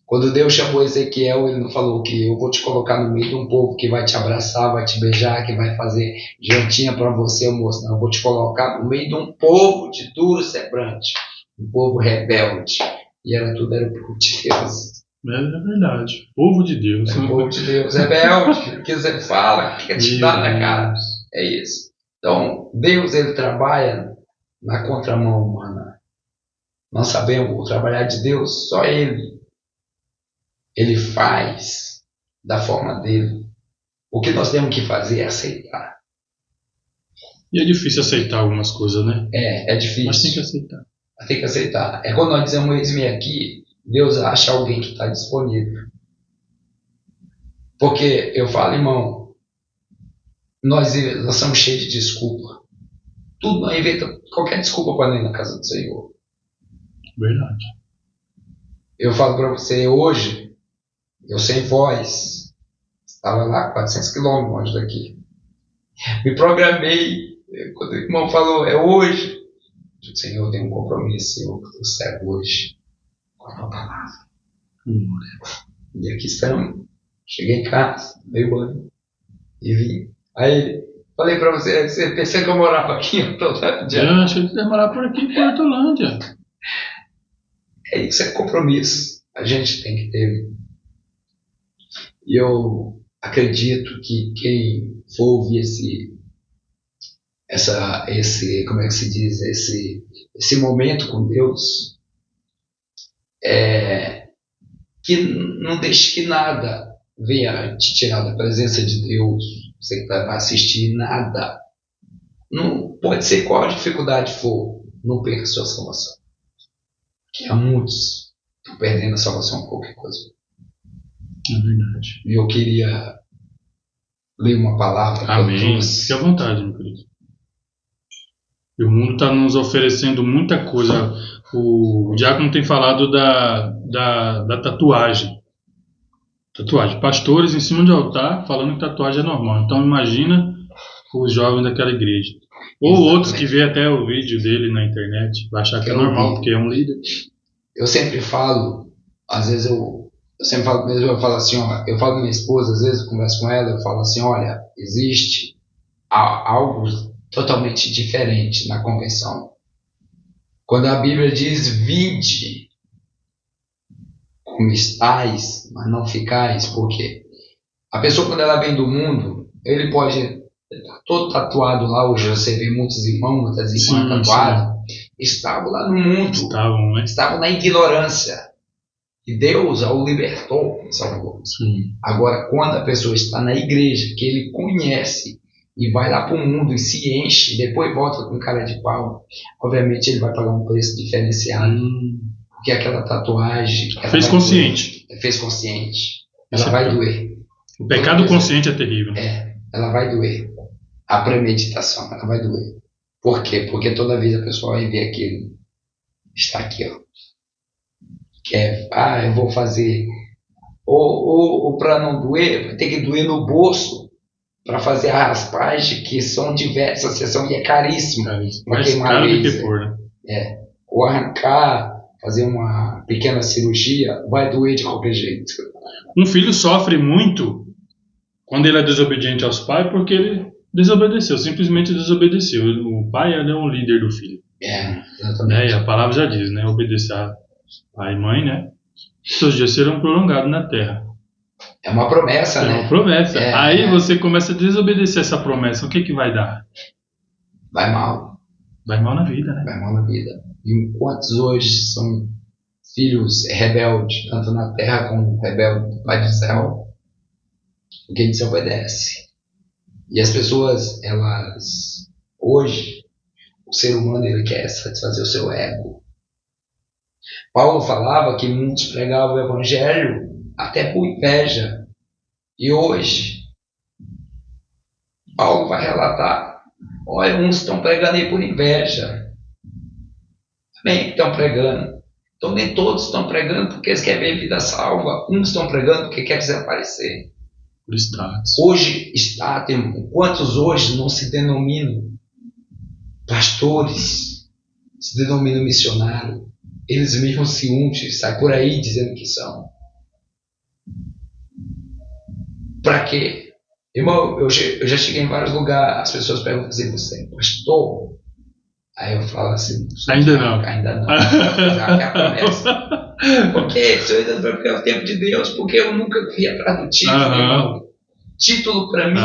Quando Deus chamou Ezequiel, ele não falou que eu vou te colocar no meio de um povo que vai te abraçar, vai te beijar, que vai fazer jantinha para você, moço. Não, eu vou te colocar no meio de um povo de duro semblante. Um povo rebelde. E era o povo de Deus. É verdade. Povo de Deus. É o povo de Deus. Rebelde. Que você fala, fica te dando na cara. É isso. Então, Deus, ele trabalha na contramão humana. Nós sabemos, o trabalhar de Deus, só Ele. Ele faz da forma dele. O que nós temos que fazer é aceitar. E é difícil aceitar algumas coisas, né? É difícil. Mas tem que aceitar. Tem que aceitar. É quando nós dizemos, eis-me aqui, Deus acha alguém que está disponível. Porque eu falo, irmão, nós somos cheios de desculpa. Tudo nós inventa qualquer desculpa para não ir na casa do Senhor. Verdade. Eu falo para você, hoje, eu sem voz, estava lá 400 quilômetros longe daqui. Me programei, quando o irmão falou, é hoje. O Senhor tem um compromisso, eu estou cego hoje com a palavra. E aqui estamos. Cheguei em casa, dei banho e vim. Aí falei para você pensou que eu morava aqui em Hortolândia? Eu achei que ia morar por aqui em Hortolândia. Isso é compromisso. A gente tem que ter. E eu acredito que quem for ouvir como é que se diz, esse momento com Deus, que não deixe que nada venha te tirar da presença de Deus. Você que vai assistir, nada. Não pode ser qual a dificuldade for, não perca a sua salvação. Porque há muitos que estão perdendo a salvação por qualquer coisa. É verdade. E eu queria ler uma palavra. Amém. Fique à vontade, meu querido. E o mundo está nos oferecendo muita coisa. O Diácono tem falado da tatuagem. Tatuagem. Pastores em cima de altar falando que tatuagem é normal. Então imagina os jovens daquela igreja. Ou Exatamente. outros que vê até o vídeo dele na internet, vai achar que é normal, porque é um líder. Eu sempre falo, às vezes eu sempre falo mesmo, eu falo assim, ó, eu falo com minha esposa, às vezes eu converso com ela, eu falo assim, olha, existe algo totalmente diferente na convenção. Quando a Bíblia diz, vinde como estáis, mas não ficais, porque a pessoa quando ela vem do mundo, ele pode estar todo tatuado lá, hoje você vê muitos irmãos, muitas irmãs tatuadas, estavam lá no mundo, estavam na ignorância, e Deus o libertou, salvou. Agora, quando a pessoa está na igreja, que ele conhece, e vai lá para o mundo e se enche, depois volta com cara de pau, obviamente ele vai pagar um preço diferenciado, porque aquela tatuagem... Fez consciente. Fez consciente. Ela vai doer. O pecado consciente é terrível. Ela vai doer. A premeditação, ela vai doer. Por quê? Porque toda vez a pessoa vai ver aquilo. Está aqui, ó. Eu vou fazer... Ou para não doer, vai ter que doer no bolso, para fazer a raspagem, que são diversas sessões e é caríssimo. Mais caro do que for, né? Ou arrancar, fazer uma pequena cirurgia, vai doer de qualquer jeito. Um filho sofre muito quando ele é desobediente aos pais, porque ele desobedeceu, simplesmente desobedeceu. O pai é um líder do filho. Exatamente. E a palavra já diz, né? Obedecer a pai e mãe, né? Seus dias serão prolongados na terra. É uma promessa, né? É uma promessa. Aí você começa a desobedecer essa promessa. O que vai dar? Vai mal. Vai mal na vida, né? Vai mal na vida. E quantos hoje são filhos rebeldes, tanto na terra como rebeldes do Pai do céu, porque a gente se obedece. E as pessoas, elas... Hoje, o ser humano, ele quer satisfazer o seu ego. Paulo falava que muitos pregavam o evangelho até por inveja. E hoje, Paulo vai relatar, olha, uns estão pregando aí por inveja. Também estão pregando. Então nem todos estão pregando porque eles querem ver vida salva. Uns estão pregando porque querem desaparecer. Por status. Hoje, quantos hoje não se denominam pastores, se denominam missionários? Eles mesmos se untem, saem por aí dizendo que são. Para quê? Irmão, eu já cheguei em vários lugares, as pessoas perguntam assim, você é pastor? Aí eu falo assim, ainda não. Já que é a promessa. Porque isso ainda vai ficar o tempo de Deus, porque eu nunca fui atrás do título, irmão. Título para mim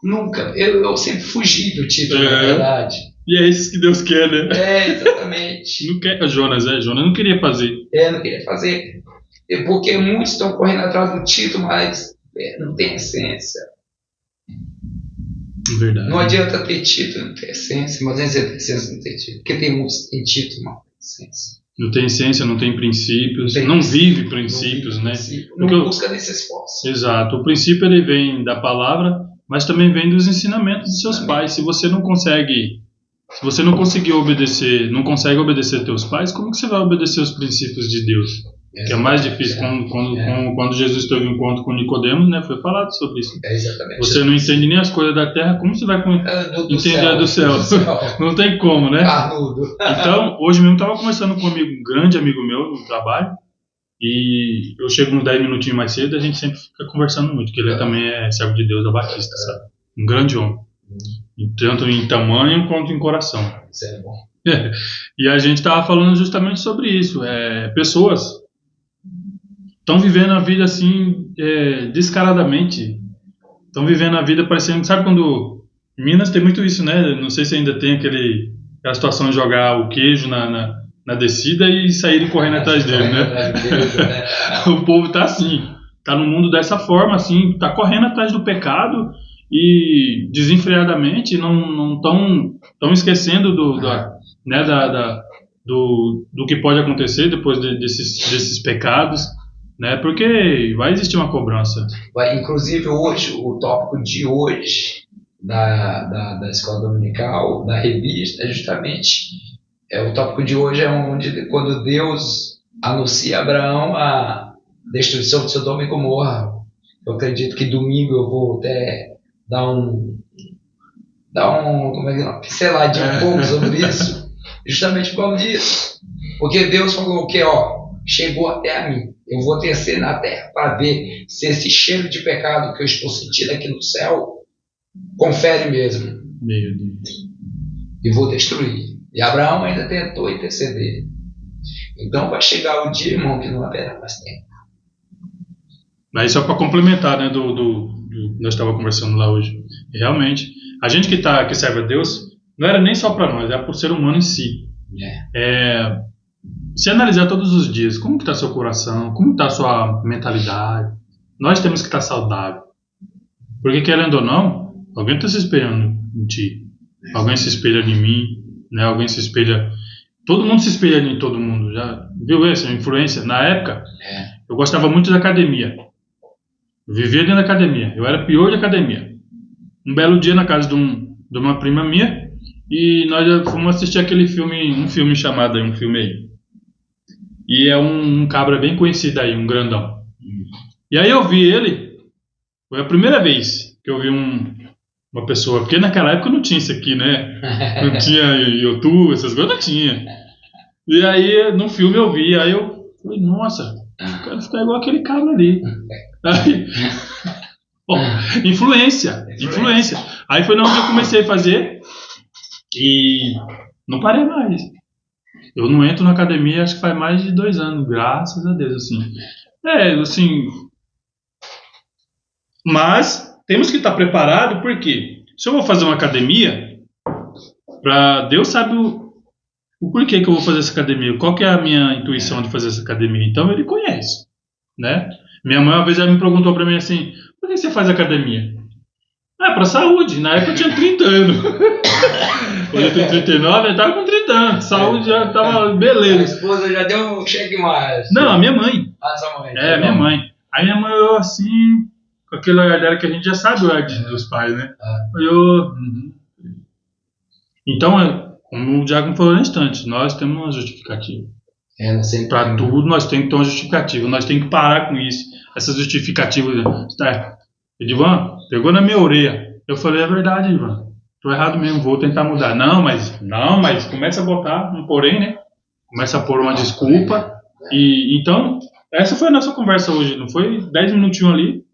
nunca. Eu sempre fugi do título, na verdade. E é isso que Deus quer, né? Exatamente. Não quer Jonas não queria fazer. Não queria fazer. Porque muitos estão correndo atrás do título, mas não tem essência. Verdade. Não adianta ter título, não ter essência, mas às vezes ter essência, não ter título. Porque tem muitos que têm título, mas não tem essência. Não tem essência, não tem princípios, não vive princípios, né? Não busca nesse esforço. Exato. O princípio ele vem da palavra, mas também vem dos ensinamentos dos seus pais. Se você não conseguir obedecer, não consegue obedecer teus pais, como que você vai obedecer os princípios de Deus? Que é mais difícil. Quando Jesus teve um encontro com Nicodemos, né, foi falado sobre isso. Exatamente. Você não entende nem as coisas da terra, como você vai entender a do céu? Não tem como, né? Então, hoje mesmo eu estava conversando com um grande amigo meu no trabalho, e eu chego uns 10 minutinhos mais cedo e a gente sempre fica conversando muito, porque ele também é servo de Deus da Batista, sabe? Um grande homem. Tanto em tamanho quanto em coração. Isso é bom. E a gente estava falando justamente sobre isso. Pessoas estão vivendo a vida assim, descaradamente. Estão vivendo a vida parecendo... Sabe quando... Em Minas tem muito isso, né? Não sei se ainda tem aquela situação de jogar o queijo na descida e saírem correndo atrás dele, né? O povo tá assim. Tá no mundo dessa forma, assim. Tá correndo atrás do pecado e desenfreadamente não estão esquecendo do que pode acontecer depois desses pecados, né? Porque vai existir uma cobrança. Inclusive hoje, o tópico de hoje da escola dominical, da revista, é justamente o tópico de hoje é onde quando Deus anuncia a Abraão a destruição de Sodoma e Gomorra. Eu acredito que domingo eu vou até dar uma pinceladinha um pouco sobre isso, justamente por causa disso. Porque Deus falou que chegou até a mim. Eu vou descer na terra para ver se esse cheiro de pecado que eu estou sentindo aqui no céu confere mesmo. Meu Deus. E vou destruir. E Abraão ainda tentou interceder. Então vai chegar o dia, irmão, que não haverá mais tempo. Mas só para complementar, né, nós estávamos conversando lá hoje. Realmente, a gente que serve a Deus, não era nem só para nós, era para o ser humano em si. Se analisar todos os dias, como está seu coração, como está sua mentalidade, nós temos que estar saudável. Porque querendo ou não, alguém está se espelhando em ti, alguém se espelha em mim, né? Alguém se espelha, todo mundo se espelha em todo mundo, já viu essa influência? Na época, eu gostava muito da academia, eu vivia dentro da academia, eu era pior de academia. Um belo dia na casa de uma prima minha, e nós fomos assistir aquele filme, um filme chamado aí, e é um cabra bem conhecido aí, um grandão. E aí eu vi ele, foi a primeira vez que eu vi uma pessoa, porque naquela época não tinha isso aqui, né? Não tinha YouTube, essas coisas não tinha. E aí no filme eu vi, aí eu falei, nossa, eu quero ficar igual aquele cabra ali. Aí, influência. Aí foi onde eu comecei a fazer e não parei mais. Eu não entro na academia, acho que faz mais de 2 anos, graças a Deus, assim. Mas temos que estar preparados, porque se eu vou fazer uma academia, Deus sabe o porquê que eu vou fazer essa academia, qual que é a minha intuição de fazer essa academia. Então ele conhece, né? Minha mãe uma vez ela me perguntou para mim assim, por que você faz academia? Para saúde. Na época eu tinha 30 anos. Hoje eu tenho 39, eu tava com 30 anos. Saúde já tava beleza. A esposa já deu um cheque mais. Não, a minha mãe. Sua mãe. Minha mãe. Aí minha mãe olhou assim, com aquele olhar dela que a gente já sabe o olhar dos pais, né? Então, como o Diácono falou no instante, nós temos uma justificativa. Para tudo nós temos que ter uma justificativa. Nós temos que parar com isso. Essas justificativas. Edivan, pegou na minha orelha. Eu falei, é verdade, Ivan. Tô errado mesmo, vou tentar mudar. Não, mas começa a botar um porém, né? Começa a pôr uma desculpa. E então, essa foi a nossa conversa hoje. Não foi 10 minutinhos ali,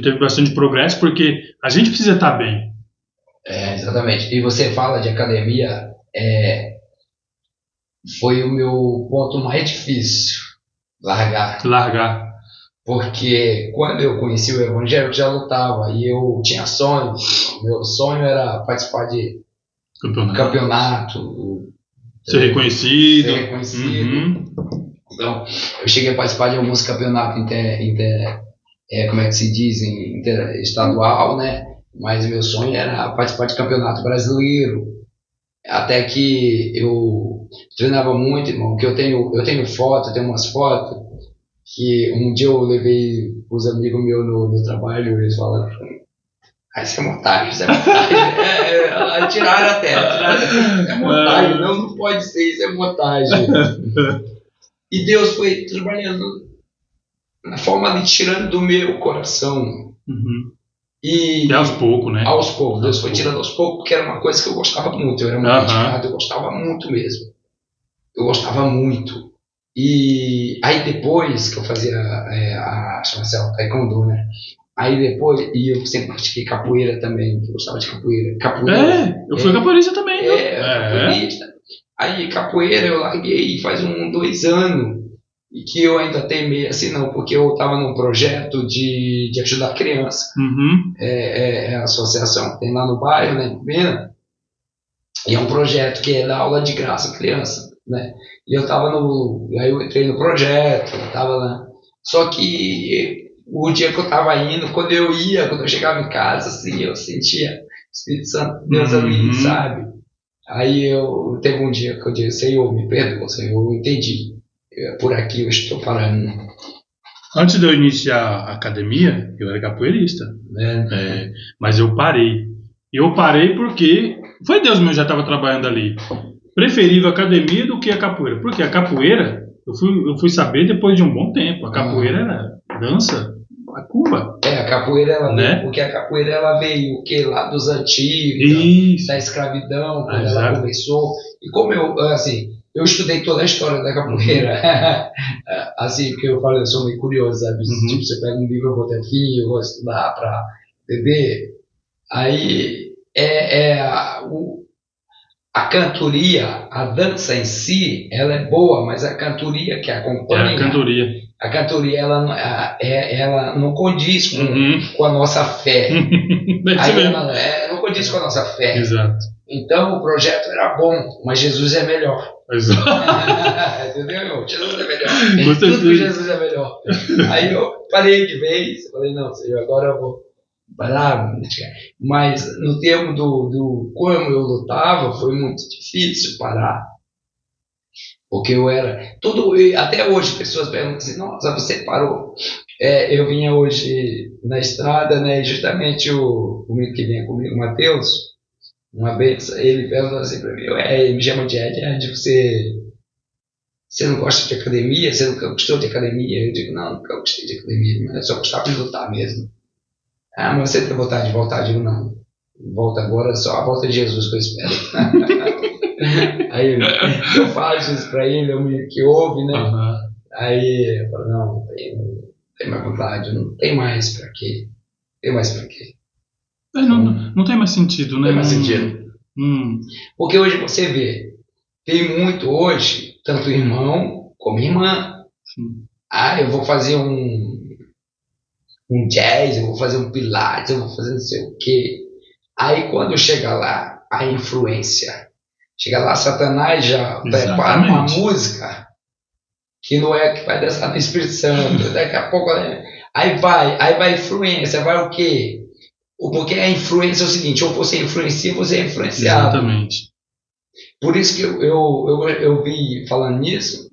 teve bastante progresso, porque a gente precisa estar bem. Exatamente. E você fala de academia, foi o meu ponto mais difícil, largar. Porque quando eu conheci o Evangelho, eu já lutava e eu tinha sonhos. Meu sonho era participar de campeonato. Ser reconhecido. Uhum. Então, eu cheguei a participar de alguns campeonatos como é que se diz, estadual, né? Mas meu sonho era participar de campeonato brasileiro. Até que eu treinava muito, irmão, que eu tenho foto, eu tenho umas fotos, que um dia eu levei os amigos meus no trabalho, e eles falaram, isso é montagem. Tiraram até, é montagem, não pode ser, isso é montagem. E Deus foi trabalhando na forma de tirando do meu coração. E aos poucos, né? Aos poucos, Deus foi tirando aos poucos, porque era uma coisa que eu gostava muito, eu era muito dedicado, eu gostava muito mesmo. Eu gostava muito. E aí depois que eu fazia chama-se taekwondo, né? Aí depois, e eu sempre pratiquei capoeira também, eu gostava de capoeira. Eu fui capoeirista também, capoeirista. Aí capoeira eu larguei faz 2 anos, e que eu ainda teimei assim, não, porque eu estava num projeto de ajudar a criança. A associação que tem lá no bairro, né, em Pena, e é um projeto que é dar aula de graça à criança, né? E eu aí eu entrei no projeto, eu tava lá. Só que o dia que eu tava indo, quando eu chegava em casa, assim, eu sentia o Espírito Santo, Deus ali, sabe? Aí teve um dia que eu disse, Senhor, me perdoa, Senhor, eu entendi. Por aqui eu estou parando. Antes de eu iniciar a academia, eu era capoeirista. Mas eu parei. Eu parei porque foi Deus mesmo, já estava trabalhando ali. Preferível a academia do que a capoeira. Porque a capoeira, eu fui saber depois de um bom tempo. A capoeira era dança, macumba. A capoeira ela né? veio, porque a capoeira ela veio o quê? Lá dos antigos, da escravidão, quando ela começou. E como eu estudei toda a história da capoeira, assim, porque eu falo, eu sou meio curioso, sabe? Tipo, você pega um livro, eu vou ter aqui, eu vou estudar para entender. Aí a cantoria, a dança em si, ela é boa, mas a cantoria que acompanha... A cantoria, ela não condiz com a nossa fé. Não condiz com a nossa fé. Exato. Então, o projeto era bom, mas Jesus é melhor. Exato. Entendeu? Jesus é melhor. Tudo que Jesus é melhor. Aí eu parei de vez, falei, não, Senhor, agora eu vou parar. Mas no termo do como eu lutava, foi muito difícil parar. Porque eu era... até hoje, pessoas perguntam assim, nossa, você parou. Eu vinha hoje na estrada, né, justamente o menino que vinha comigo, o Matheus, uma vez, ele perguntou assim para mim, ele me chama de Ed, você não gosta de academia? Você nunca gostou de academia? Eu digo, não, nunca gostei de academia, mas eu só gostava de lutar mesmo. Mas você tem vontade de voltar? Eu digo, não, volta agora, só a volta de Jesus que eu espero. Aí eu falo isso pra ele, é o menino que ouve, né? Aí eu falo, não tem mais vontade, não tem mais pra quê? Não tem mais sentido, né? Não tem mais sentido. Porque hoje você vê, tem muito hoje, tanto irmão como irmã. Eu vou fazer um jazz, eu vou fazer um pilates, eu vou fazer não sei o quê. Aí quando chega lá, a influência. Chega lá, Satanás já prepara uma música que não é que vai dançar no Espírito Santo. Daqui a pouco, aí vai influência, vai o quê? Porque a influência é o seguinte, ou você influencia, ou você é influenciado. Exatamente. Por isso que eu vi falando nisso,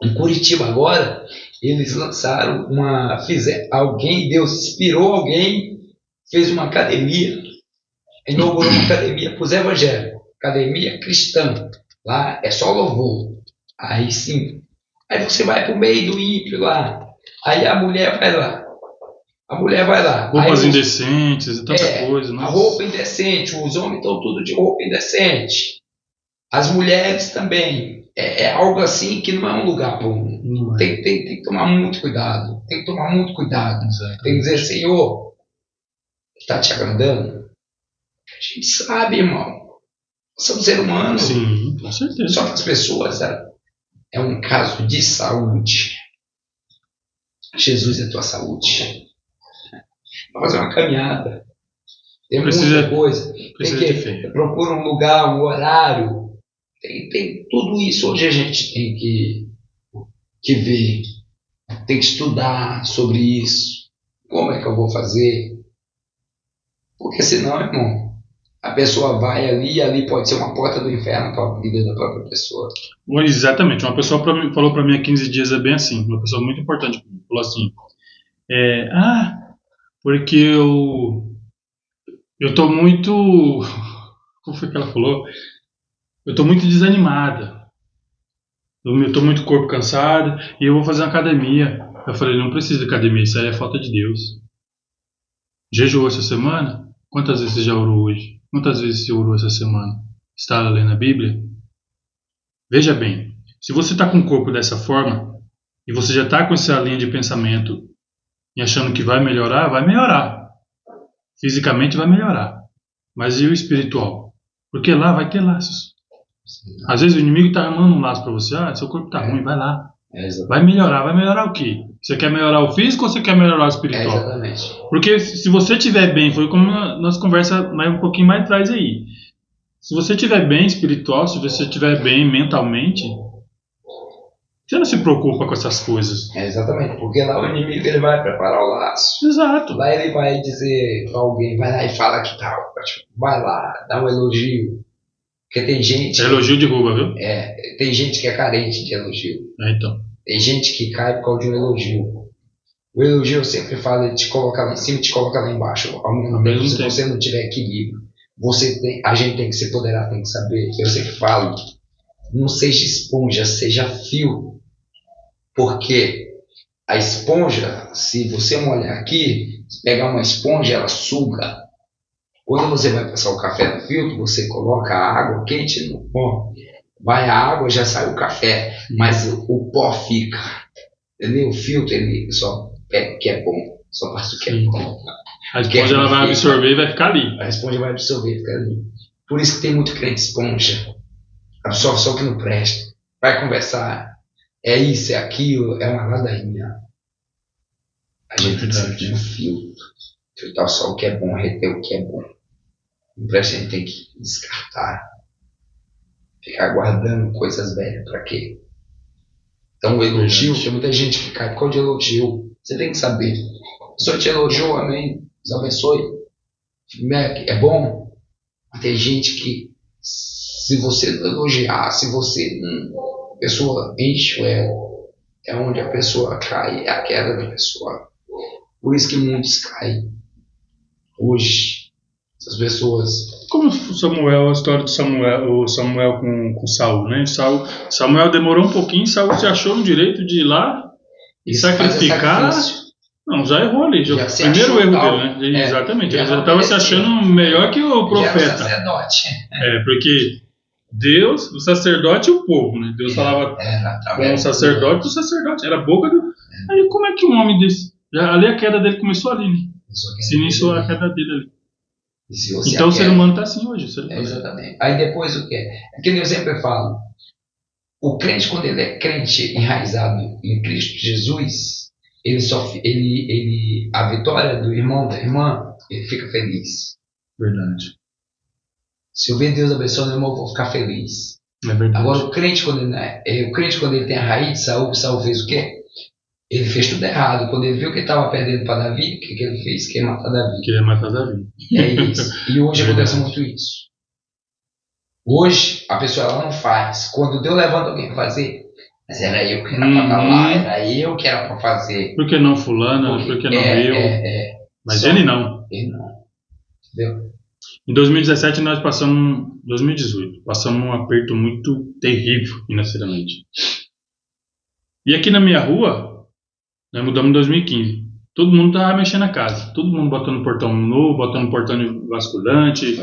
em Curitiba agora, eles lançaram Deus inspirou alguém, fez uma academia, inaugurou uma academia para os evangélicos. Academia cristã, lá é só louvor, aí sim, aí você vai pro meio do ímpio lá, aí a mulher vai lá, roupas indecentes e tanta coisa, a roupa indecente, os homens estão tudo de roupa indecente, as mulheres também, é algo assim que não é um lugar bom, tem que tomar muito cuidado, tem que dizer, Senhor, está te agradando? A gente sabe, irmão, somos seres humanos. Sim, com certeza. Só que as pessoas, é um caso de saúde. Jesus é tua saúde. Vamos fazer uma caminhada. Tem muita coisa. Procura um lugar, um horário. Tem tudo isso. Hoje a gente tem que ver. Tem que estudar sobre isso. Como é que eu vou fazer? Porque senão, irmão, a pessoa vai ali pode ser uma porta do inferno para a vida da própria pessoa. Exatamente. Uma pessoa falou para mim há 15 dias, é bem assim, uma pessoa muito importante, falou assim, porque eu tô muito... Como foi que ela falou? Eu tô muito desanimada. Eu tô muito corpo cansado e eu vou fazer uma academia. Eu falei, não precisa de academia, isso aí é falta de Deus. Jejuou essa semana? Quantas vezes você já orou hoje? Quantas vezes você orou essa semana? Está lendo a Bíblia? Veja bem, se você está com o corpo dessa forma e você já está com essa linha de pensamento e achando que vai melhorar. Fisicamente vai melhorar. Mas e o espiritual? Porque lá vai ter laços. Às vezes o inimigo está armando um laço para você. Seu corpo está ruim, vai lá. Vai melhorar o quê? Você quer melhorar o físico ou você quer melhorar o espiritual? Exatamente. Porque se você estiver bem, foi como nós conversa um pouquinho mais atrás aí. Se você estiver bem espiritual, se você estiver bem mentalmente, você não se preocupa com essas coisas. Exatamente, porque lá o inimigo ele vai preparar o laço. Exato. Lá ele vai dizer para alguém, vai lá e fala que tal. Vai lá, dá um elogio. Porque tem gente... Elogio derruba, viu? Tem gente que é carente de elogio. Então. Tem gente que cai por causa de um elogio. O elogio, eu sempre falo, ele te coloca lá em cima e te coloca lá embaixo. Ao mesmo tempo, se você não tiver equilíbrio, a gente tem que se poderar, tem que saber. Eu sempre falo, não seja esponja, seja fio. Porque a esponja, se você molhar aqui, se pegar uma esponja, ela suga. Quando você vai passar o café no filtro, você coloca a água quente no pó. Vai a água, já sai o café, mas o pó fica. Entendeu? O filtro, ele só pega o que é bom, só passa o que é bom. A esponja ela vai absorver e vai ficar ali. A esponja vai absorver e ficar ali. Por isso que tem muito crente esponja. Absorve só o que não presta. Vai conversar. É isso, é aquilo, é uma ladainha. A gente tem que sentir um filtro. Filtrar só o que é bom, reter o que é bom. Não presta, a gente tem que descartar. Ficar guardando coisas velhas, pra quê? Então o elogio, tem muita gente que cai por causa de elogio. Você tem que saber. A pessoa te elogiou, amém. Deus abençoe. É bom. Tem gente que, se você não elogiar, se você a pessoa enche o ego, é onde a pessoa cai, é a queda da pessoa. Por isso que muitos caem. Hoje, essas pessoas. Como Samuel, a história de Samuel, o Samuel com Saul, né? Samuel demorou um pouquinho, Saul se achou no direito de ir lá e sacrificar. Não, já errou ali. Primeiro erro dele, né? Exatamente. Ele já estava se achando melhor que o profeta. Já era sacerdote. Porque Deus, o sacerdote e o povo, né? Deus falava com o sacerdote, era a boca do. Aí como é que um homem desse. Ali a queda dele começou ali, né? Se iniciou a queda dele ali. Então o ser humano está assim hoje. Exatamente. Aí depois o que é? É que eu sempre falo. O crente, quando ele é crente enraizado em Cristo Jesus, a vitória do irmão, da irmã, ele fica feliz. Verdade. Se eu ver Deus abençoando o irmão, eu vou ficar feliz. É verdade. Agora o crente quando ele tem a raiz de Saul fez o quê? Ele fez tudo errado. Quando ele viu que ele estava perdendo para Davi, o que ele fez? Queria matar Davi. Queria matar Davi. É isso. E hoje acontece muito isso. Hoje, a pessoa ela não faz. Quando Deus levanta alguém para fazer, mas era eu que era para estar lá, era eu que era para fazer. Por que não fulano? Por que não eu? Mas ele não. Ele não. Entendeu? Em 2017 nós passamos, 2018, passamos um aperto muito terrível financeiramente. E aqui na minha rua, nós mudamos em 2015. Todo mundo estava mexendo na casa. Todo mundo botando portão novo, botando portão vasculhante.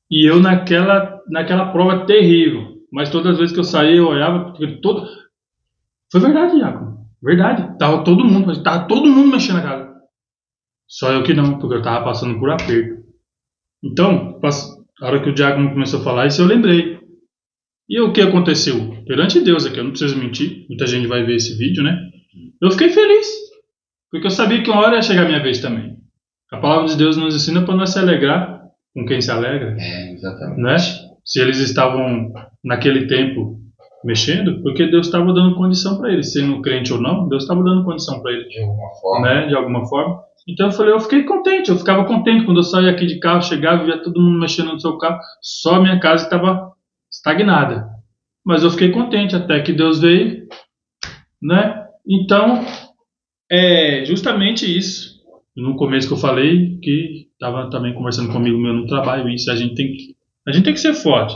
E eu naquela prova terrível. Mas todas as vezes que eu saía, eu olhava. Foi verdade, Iago. Verdade. Tava todo mundo mexendo na casa. Só eu que não, porque eu estava passando por aperto. Então, a hora que o Diácono começou a falar isso, eu lembrei. E o que aconteceu? Perante Deus aqui, eu não preciso mentir. Muita gente vai ver esse vídeo, né? Eu fiquei feliz. Porque eu sabia que uma hora ia chegar a minha vez também. A palavra de Deus nos ensina para nós se alegrar com quem se alegra. Exatamente. Né? Se eles estavam, naquele tempo, mexendo, porque Deus estava dando condição para eles. Sendo crente ou não, Deus estava dando condição para eles. De alguma forma. Né? De alguma forma. Então eu fiquei contente. Eu ficava contente quando eu saía aqui de carro, chegava e via todo mundo mexendo no seu carro. Só a minha casa estava estagnada. Mas eu fiquei contente até que Deus veio. Né? Então, é justamente isso. No começo que eu falei, que estava também conversando comigo meu no trabalho, isso a gente tem que ser forte.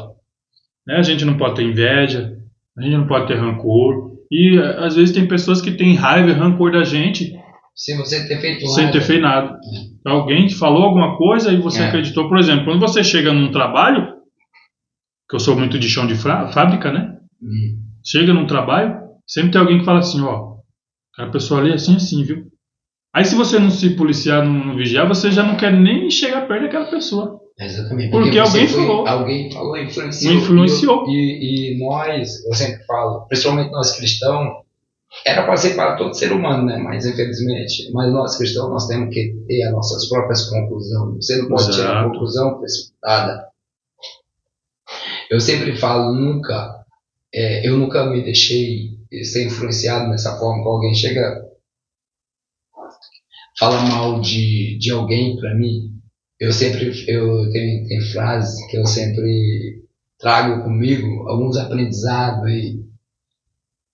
Né? A gente não pode ter inveja, a gente não pode ter rancor. E às vezes tem pessoas que têm raiva e rancor da gente sem você ter feito sem ter feito nada. Alguém falou alguma coisa e você acreditou. Por exemplo, quando você chega num trabalho, que eu sou muito de chão de fábrica, né? Chega num trabalho, sempre tem alguém que fala assim, ó, aquela pessoa ali é assim, viu? Aí se você não se policiar, não vigiar, você já não quer nem chegar perto daquela pessoa. Exatamente. Porque alguém falou. Alguém falou, influenciou. E nós, eu sempre falo, principalmente nós cristãos, era para ser para todo ser humano, né? Mas infelizmente, nós cristãos, nós temos que ter as nossas próprias conclusões. Você não pode tirar uma conclusão precipitada. Eu sempre falo, eu nunca me deixei ser influenciado nessa forma, que alguém chega fala mal de alguém para mim. Eu tenho frases que eu sempre trago comigo, alguns aprendizados,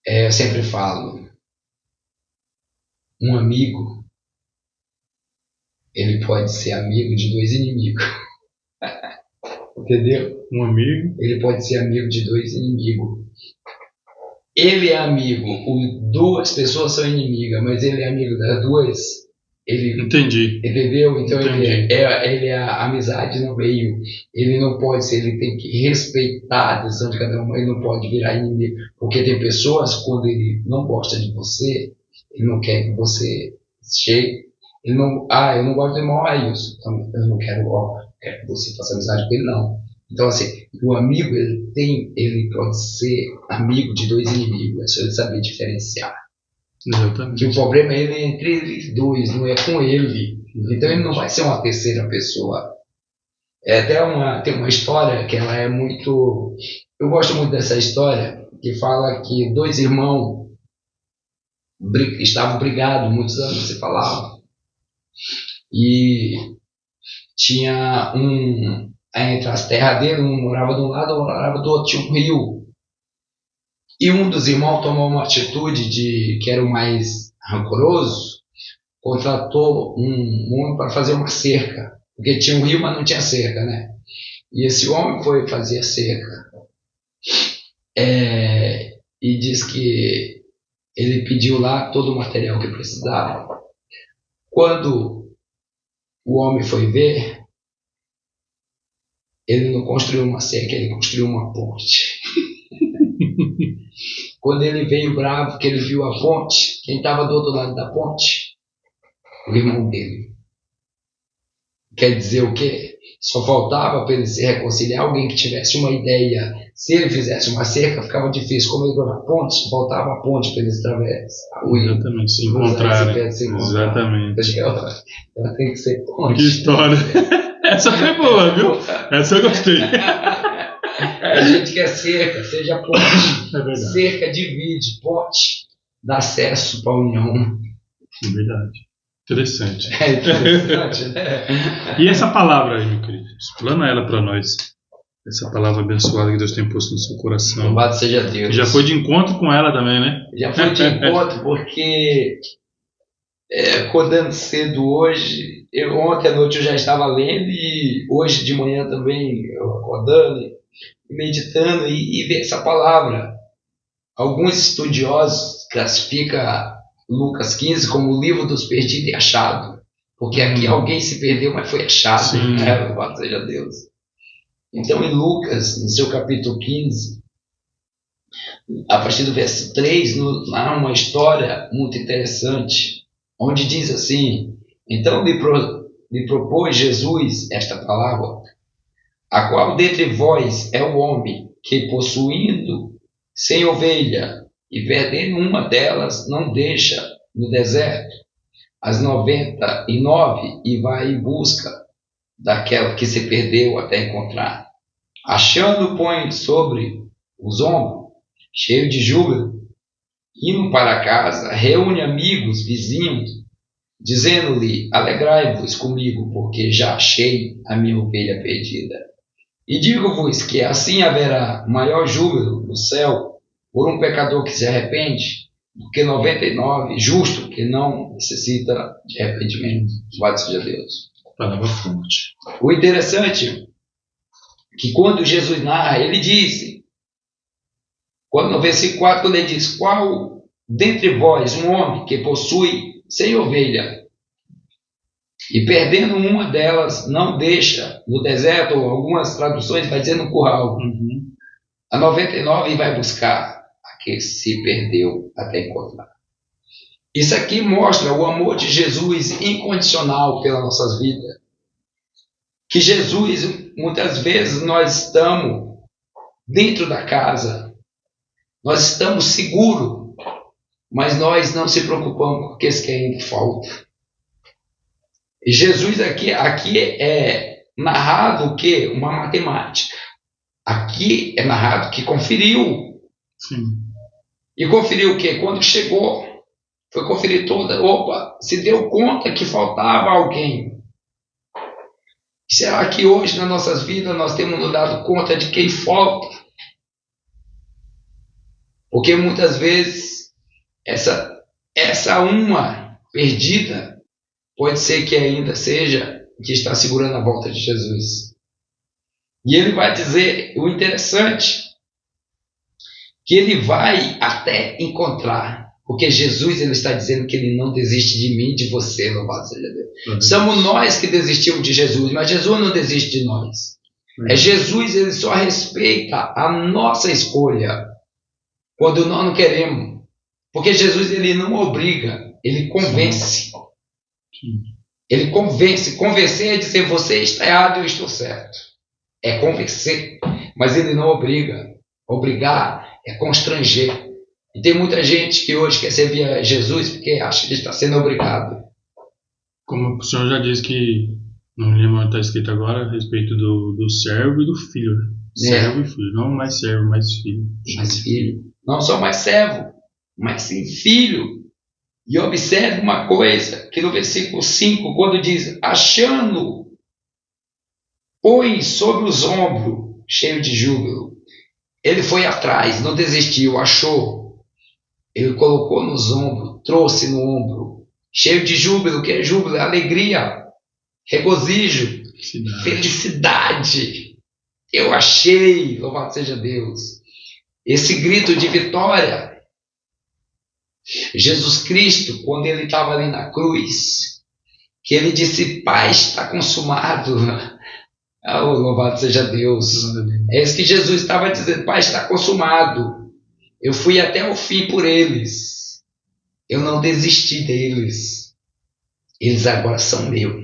Eu sempre falo, um amigo, ele pode ser amigo de dois inimigos. Entendeu? Um amigo. Ele pode ser amigo de dois inimigos. Ele é amigo, duas pessoas são inimigas, mas ele é amigo das duas. Entendi. Entendeu? Então a amizade não veio. Ele não pode ser, ele tem que respeitar a decisão de cada um, mas ele não pode virar inimigo. Porque tem pessoas, quando ele não gosta de você, ele não quer que você chegue. Ele não, eu não gosto do irmão Ailson, então eu não quero que você faça amizade com ele, não. Então, assim, o amigo, ele pode ser amigo de dois inimigos, é só ele saber diferenciar. Exatamente. Que o problema é entre eles dois, não é com ele. Então ele não vai ser uma terceira pessoa. Tem uma história que ela é muito... Eu gosto muito dessa história, que fala que dois irmãos estavam brigados, muitos anos se falavam. E tinha entre as terras dele, um morava de um lado, um morava do outro, tinha um rio. E um dos irmãos tomou uma atitude que era o mais rancoroso, contratou um homem para fazer uma cerca, porque tinha um rio, mas não tinha cerca, né? E esse homem foi fazer a cerca. E diz que ele pediu lá todo o material que precisava. Quando o homem foi ver, ele não construiu uma cerca, ele construiu uma ponte. Quando ele veio bravo, que ele viu a ponte, quem estava do outro lado da ponte? O irmão dele. Quer dizer o quê? Só faltava para ele se reconciliar alguém que tivesse uma ideia. Se ele fizesse uma cerca, ficava difícil. Como ele deu na ponte, só faltava a ponte para eles atravessar. Exatamente, se encontrarem. Exatamente. Ela tem que ser ponte. Que história. Essa foi boa, viu? Essa eu gostei. A gente quer cerca, seja ponte. É verdade. Cerca divide, ponte dá acesso para a união. É verdade. Interessante. É interessante, né? E essa palavra aí, meu querido? Explana ela para nós. Essa palavra abençoada que Deus tem posto no seu coração. Louvado seja Deus. Já foi de encontro com ela também, né? Já foi de encontro, porque acordando cedo hoje, ontem à noite eu já estava lendo e hoje de manhã também eu acordando e meditando e ver essa palavra. Alguns estudiosos classificam Lucas 15 como o livro dos perdidos e achados, porque aqui alguém se perdeu, mas foi achado. Louvado seja Deus. Então em Lucas, no seu capítulo 15, a partir do verso 3, há uma história muito interessante, onde diz assim: então lhe propôs Jesus esta palavra, a qual dentre vós é o homem que, possuindo 100 ovelhas e perdendo uma delas, não deixa no deserto as 99 e vai em busca daquela que se perdeu até encontrar. Achando, põe sobre os ombros, cheio de júbilo, indo para casa, reúne amigos, vizinhos, dizendo-lhe: alegrai-vos comigo, porque já achei a minha ovelha perdida. E digo-vos que assim haverá maior júbilo no céu por um pecador que se arrepende, do que 99 justo que não necessita de arrependimento. Louvado seja Deus. Palavra forte. O interessante é que quando Jesus narra, ele disse, quando no versículo 4 ele diz: qual dentre vós um homem que possui 100 ovelhas e perdendo uma delas não deixa no deserto, ou algumas traduções vai dizer no curral, a 99 e vai buscar a que se perdeu até encontrar. Isso aqui mostra o amor de Jesus incondicional pelas nossas vidas. Que Jesus, muitas vezes nós estamos dentro da casa, nós estamos seguros, mas nós não se preocupamos com aqueles que ainda faltam. E Jesus aqui é narrado o quê? Uma matemática. Aqui é narrado que conferiu. Sim. E conferiu o quê? Quando chegou, foi conferir toda. Opa, se deu conta que faltava alguém. Será que hoje nas nossas vidas nós temos nos dado conta de quem falta? Porque muitas vezes essa uma perdida pode ser que ainda seja que está segurando a volta de Jesus. E ele vai dizer, o interessante, que ele vai até encontrar, porque Jesus ele está dizendo que ele não desiste de mim, de você, louvado seja Deus. Somos nós que desistimos de Jesus, mas Jesus não desiste de nós. É Jesus, ele só respeita a nossa escolha quando nós não queremos. Porque Jesus ele não obriga, ele convence. Ele convence. Convencer é dizer você está errado e eu estou certo. É convencer. Mas ele não obriga. Obrigar é constranger. E tem muita gente que hoje quer servir a Jesus porque acha que está sendo obrigado. Como o senhor já disse que, não lembro onde está escrito agora, a respeito do servo e do filho. Servo e filho. Não mais servo, mais filho. Mais filho. Não só mais servo, mas sim filho. E observe uma coisa, que no versículo 5, quando diz, achando, põe sobre os ombros, cheio de júbilo. Ele foi atrás, não desistiu, achou. Ele colocou nos ombros, trouxe no ombro, cheio de júbilo. Que é júbilo? É alegria, regozijo, felicidade. Eu achei, louvado seja Deus. Esse grito de vitória. Jesus Cristo, quando ele estava ali na cruz, que ele disse, Pai, está consumado. Oh, louvado seja Deus. É isso que Jesus estava dizendo, Pai, está consumado. Eu fui até o fim por eles. Eu não desisti deles. Eles agora são meus.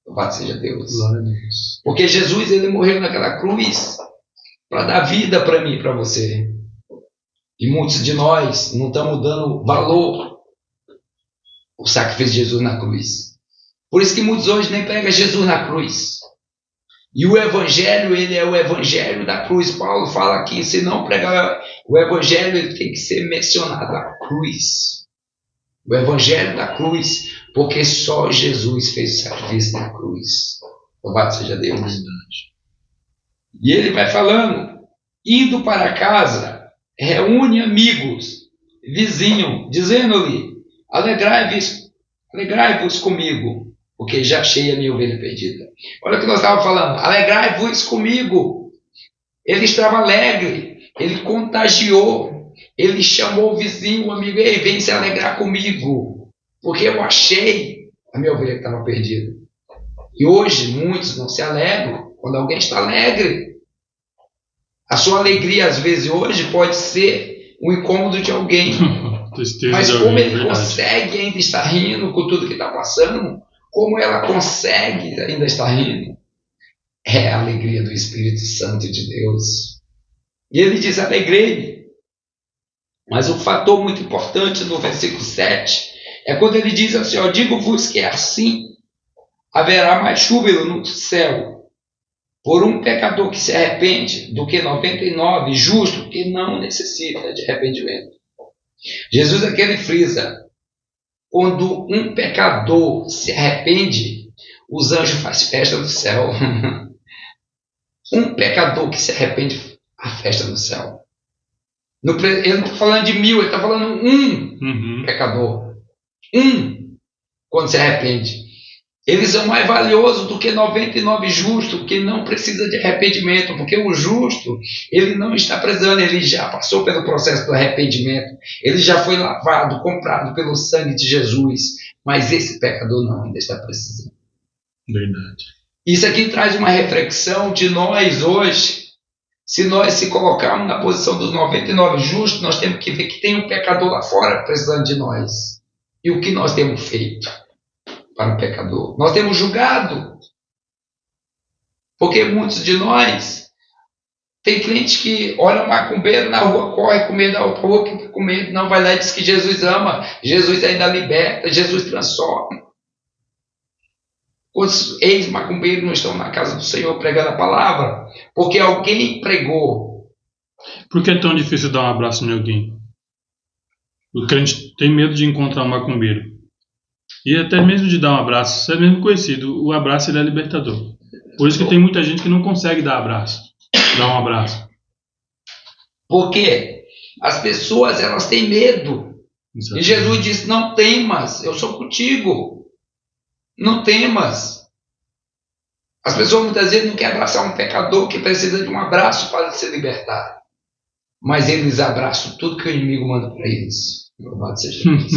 Louvado seja Deus. Porque Jesus ele morreu naquela cruz para dar vida para mim e para você. E muitos de nós não estamos dando valor ao sacrifício de Jesus na cruz. Por isso que muitos hoje nem pregam Jesus na cruz. E o Evangelho, ele é o Evangelho da cruz. Paulo fala aqui, se não pregar o Evangelho, ele tem que ser mencionado a cruz. O Evangelho da cruz, porque só Jesus fez o sacrifício na cruz. Louvado seja Deus. E ele vai falando, indo para casa, reúne amigos, vizinhos, dizendo-lhe, alegrai-vos comigo, porque já achei a minha ovelha perdida. Olha o que nós estávamos falando, alegrai-vos comigo. Ele estava alegre, ele contagiou, ele chamou o vizinho, o amigo, ei, vem se alegrar comigo, porque eu achei a minha ovelha que estava perdida. E hoje muitos não se alegram quando alguém está alegre. A sua alegria, às vezes, hoje pode ser um incômodo de alguém. Mas como ele consegue ainda estar rindo com tudo que está passando, como ela consegue ainda estar rindo, é a alegria do Espírito Santo de Deus. E ele diz, alegrei. Mas o fator muito importante no versículo 7 é quando ele diz assim, ó, digo-vos que assim haverá mais júbilo no céu por um pecador que se arrepende do que 99 justo que não necessita de arrependimento. Jesus aqui ele frisa, quando um pecador se arrepende, os anjos fazem festa no céu. Um pecador que se arrepende, a festa no céu. Ele não está falando de 1000, ele está falando pecador. Quando se arrepende. Eles são mais valiosos do que 99 justos, que não precisa de arrependimento, porque o justo, ele não está precisando, ele já passou pelo processo do arrependimento, ele já foi lavado, comprado pelo sangue de Jesus, mas esse pecador não, ainda está precisando. Verdade. Isso aqui traz uma reflexão de nós hoje. Se nós se colocarmos na posição dos 99 justos, nós temos que ver que tem um pecador lá fora precisando de nós. E o que nós temos feito para o pecador? Nós temos julgado. Porque muitos de nós, tem crente que olha macumbeiro na rua, corre com medo da outra rua, que com medo, não vai lá e diz que Jesus ama, Jesus ainda liberta, Jesus transforma. Quantos ex-macumbeiros não estão na casa do Senhor pregando a palavra? Porque alguém pregou. Por que é tão difícil dar um abraço em alguém? O crente tem medo de encontrar um macumbeiro. E até mesmo de dar um abraço, se é mesmo conhecido, o abraço ele é libertador. Por isso que tem muita gente que não consegue dar um abraço. Por quê? As pessoas, elas têm medo. Exatamente. E Jesus disse: não temas, eu sou contigo. Não temas. As pessoas muitas vezes não querem abraçar um pecador que precisa de um abraço para se libertar. Mas eles abraçam tudo que o inimigo manda para eles. Louvado seja Deus.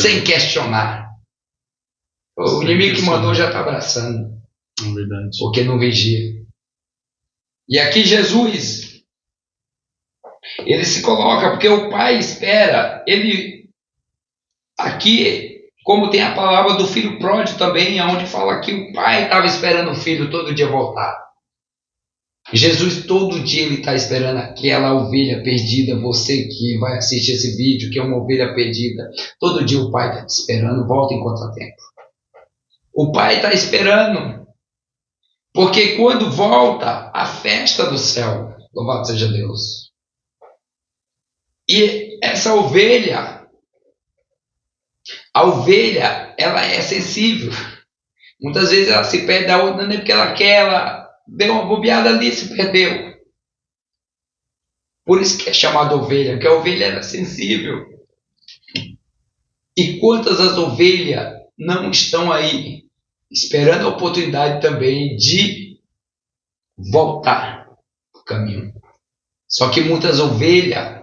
Sem questionar. O inimigo que mandou já está abraçando. Verdade. Porque não vigia. E aqui Jesus, ele se coloca, porque o pai espera, ele, aqui, como tem a palavra do filho pródigo também, onde fala que o pai estava esperando o filho todo dia voltar. Jesus todo dia ele está esperando aquela ovelha perdida. Você que vai assistir esse vídeo, que é uma ovelha perdida, todo dia o pai está te esperando, volta enquanto há tempo. O pai está esperando, porque quando volta, a festa do céu, louvado seja Deus. E essa ovelha, a ovelha, ela é sensível. Muitas vezes ela se perde da outra, não é porque ela quer, ela deu uma bobeada ali e se perdeu. Por isso que é chamada ovelha, porque a ovelha era sensível. E quantas as ovelhas não estão aí, esperando a oportunidade também de voltar para o caminho. Só que muitas ovelhas,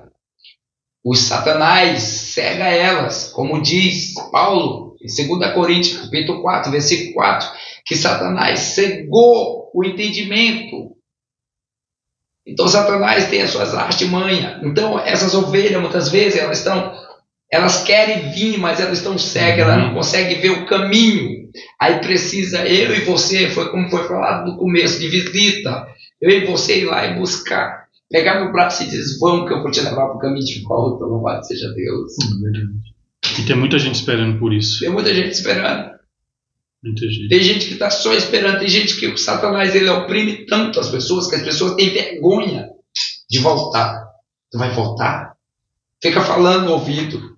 o Satanás cega elas, como diz Paulo em 2 Coríntios, capítulo 4, versículo 4, que Satanás cegou o entendimento. Então Satanás tem as suas artimanhas. Então essas ovelhas, muitas vezes, elas querem vir, mas elas estão cegas, elas não conseguem ver o caminho. Aí precisa eu e você, foi como foi falado no começo, de visita, eu e você ir lá e buscar, pegar no braço e dizer: vamos que eu vou te levar para o caminho de volta, louvado seja Deus. E tem muita gente esperando por isso. Tem muita gente esperando. Muita gente. Tem gente que está só esperando, tem gente que o Satanás ele oprime tanto as pessoas, que as pessoas têm vergonha de voltar. Tu vai voltar? Fica falando no ouvido.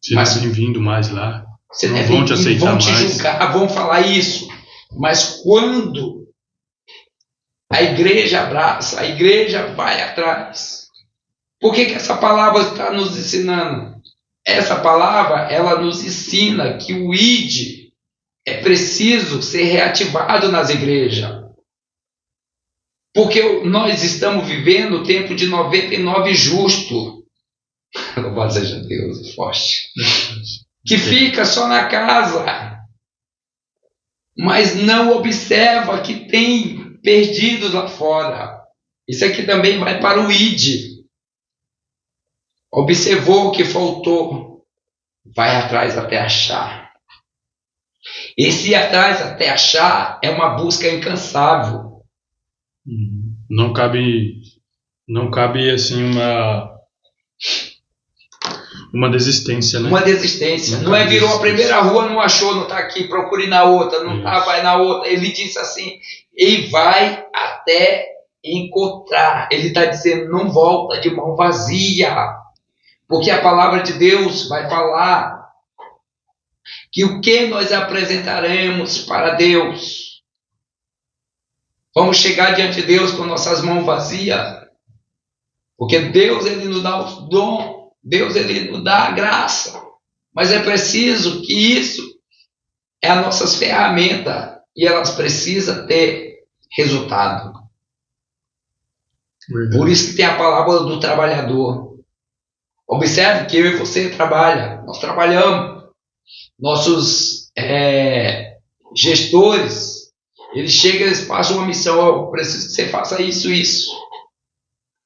Você não tem vindo mais lá. Você não vão te aceitar mais. Vão te julgar, vão falar isso. Mas quando a igreja abraça, a igreja vai atrás. Por que essa palavra está nos ensinando? Essa palavra, ela nos ensina que o ID é preciso ser reativado nas igrejas. Porque nós estamos vivendo o tempo de 99 justo. Louvado seja Deus, forte. Que fica só na casa, mas não observa que tem perdidos lá fora. Isso aqui também vai para o ID. Observou o que faltou, vai atrás até achar. Esse ir atrás até achar é uma busca incansável. Não cabe assim uma desistência, né? Uma desistência. Não é virou a primeira rua, não achou, não está aqui, procure na outra, não está, vai na outra. Ele disse assim, ele vai até encontrar. Ele está dizendo, não volta de mão vazia. Porque a palavra de Deus vai falar que o que nós apresentaremos para Deus. Vamos chegar diante de Deus com nossas mãos vazias. Porque Deus, ele nos dá o dom. Deus, ele nos dá a graça. Mas é preciso que isso é as nossas ferramentas. E elas precisam ter resultado. Verdade. Por isso que tem a palavra do trabalhador. Observe que eu e você trabalham. Nós trabalhamos. Nossos gestores, eles chegam, eles passam uma missão. Eu preciso que você faça isso, isso.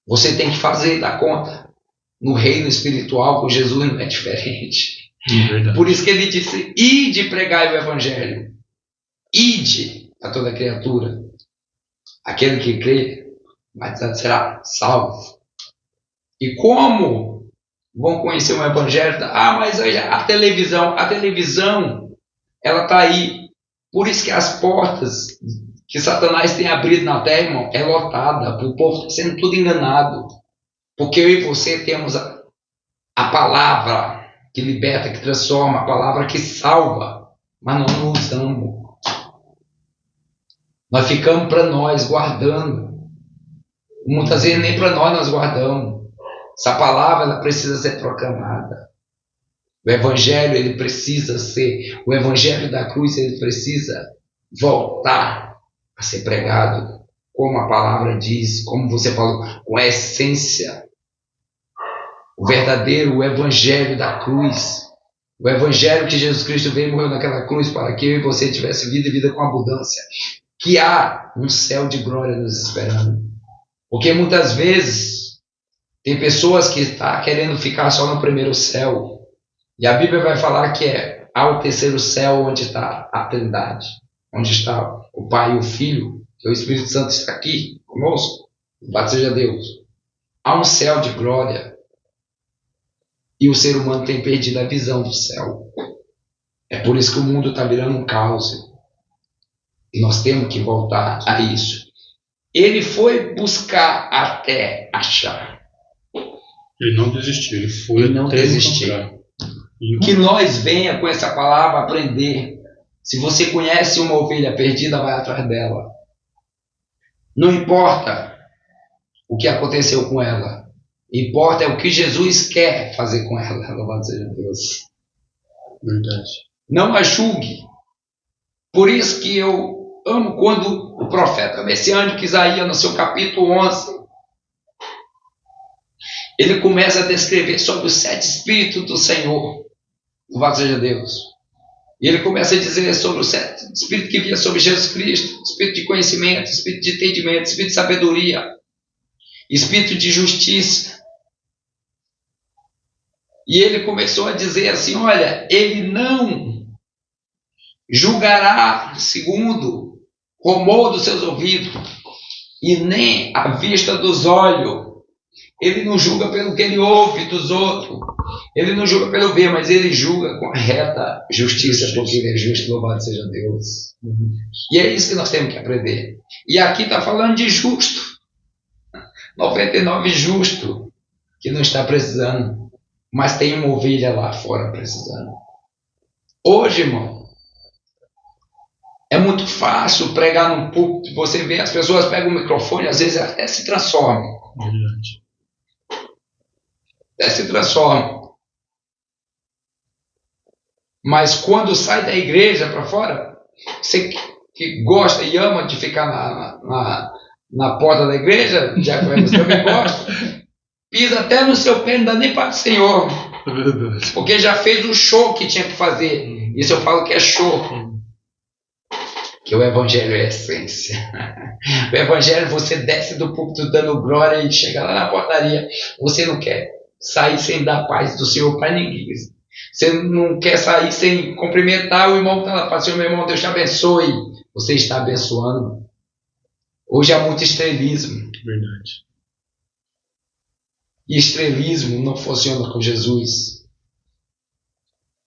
Você tem que fazer da conta. No reino espiritual, com Jesus não é diferente. Verdade. Por isso que ele disse, ide pregar o evangelho. Ide a toda criatura. Aquele que crê, mas será salvo. E como vão conhecer o evangelho? Mas a televisão, ela está aí. Por isso que as portas que Satanás tem abrido na terra, irmão, é lotada. O povo está sendo tudo enganado. Porque eu e você temos a palavra que liberta, que transforma, a palavra que salva, mas nós não usamos. Nós ficamos para nós, guardando. Muitas vezes nem para nós guardamos. Essa palavra ela precisa ser proclamada. O evangelho ele precisa ser, o evangelho da cruz ele precisa voltar a ser pregado, como a palavra diz, como você falou, com a essência. O verdadeiro evangelho da cruz. O evangelho que Jesus Cristo veio e morreu naquela cruz para que eu e você tivesse vida e vida com abundância. Que há um céu de glória nos esperando. Porque muitas vezes tem pessoas que estão querendo ficar só no primeiro céu. E a Bíblia vai falar que há o terceiro céu onde está a Trindade. Onde está o Pai e o Filho. Que o Espírito Santo está aqui conosco. Louvado seja Deus. Há um céu de glória. E o ser humano tem perdido a visão do céu. É por isso que o mundo está virando um caos. E nós temos que voltar a isso. Ele foi buscar até achar. Ele não desistiu, ele foi não até desistir. encontrar. Que nós venha com essa palavra aprender. Se você conhece uma ovelha perdida, vai atrás dela. Não importa o que aconteceu com ela. Importa é o que Jesus quer fazer com ela. Louvado seja Deus. Verdade. Não a julgue. Por isso que eu amo quando o profeta messiânico Isaías, no seu capítulo 11, ele começa a descrever sobre os 7 espíritos do Senhor. Louvado seja Deus. E ele começa a dizer sobre o 7 espírito que vinha sobre Jesus Cristo: espírito de conhecimento, espírito de entendimento, espírito de sabedoria, espírito de justiça. E ele começou a dizer assim: olha, ele não julgará segundo o rumor dos seus ouvidos e nem a vista dos olhos. Ele não julga pelo que ele ouve dos outros. Ele não julga pelo ver, mas ele julga com a reta justiça, porque ele é justo. Louvado seja Deus. E é isso que nós temos que aprender. E aqui está falando de justo. 99 justo que não está precisando, mas tem uma ovelha lá fora precisando. Hoje, irmão, é muito fácil pregar num púlpito. Você vê, as pessoas pegam o microfone, às vezes até se transformam. Verdade. Até se transformam. Mas quando sai da igreja para fora, você que gosta e ama de ficar na porta da igreja, já que você também gosta, pisa até no seu pé, não dá nem para o Senhor. É verdade. Porque já fez o show que tinha que fazer. Isso eu falo que é show. Que o evangelho é a essência. O evangelho, você desce do púlpito dando glória e chega lá na portaria. Você não quer sair sem dar paz do Senhor para ninguém. Você não quer sair sem cumprimentar o irmão que está lá. Fala assim: meu irmão, Deus te abençoe. Você está abençoando. Hoje há muito estrelismo. Verdade. E estrelismo não funciona com Jesus.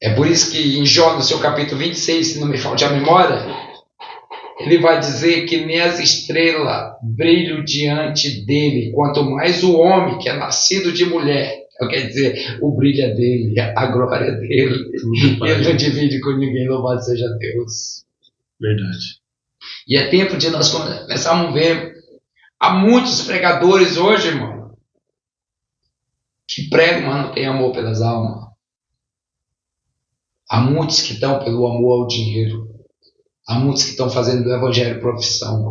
É por isso que em Jó, no seu capítulo 26, se não me falte a memória, ele vai dizer que nem as estrelas brilham diante dele, quanto mais o homem que é nascido de mulher. Quer dizer, o brilho é dele, a glória é dele. Ele não divide com ninguém, louvado seja Deus. Verdade. E é tempo de nós começarmos a ver. Há muitos pregadores hoje, irmão, que pregam, mas não tem amor pelas almas. Há muitos que estão pelo amor ao dinheiro. Há muitos que estão fazendo do evangelho profissão.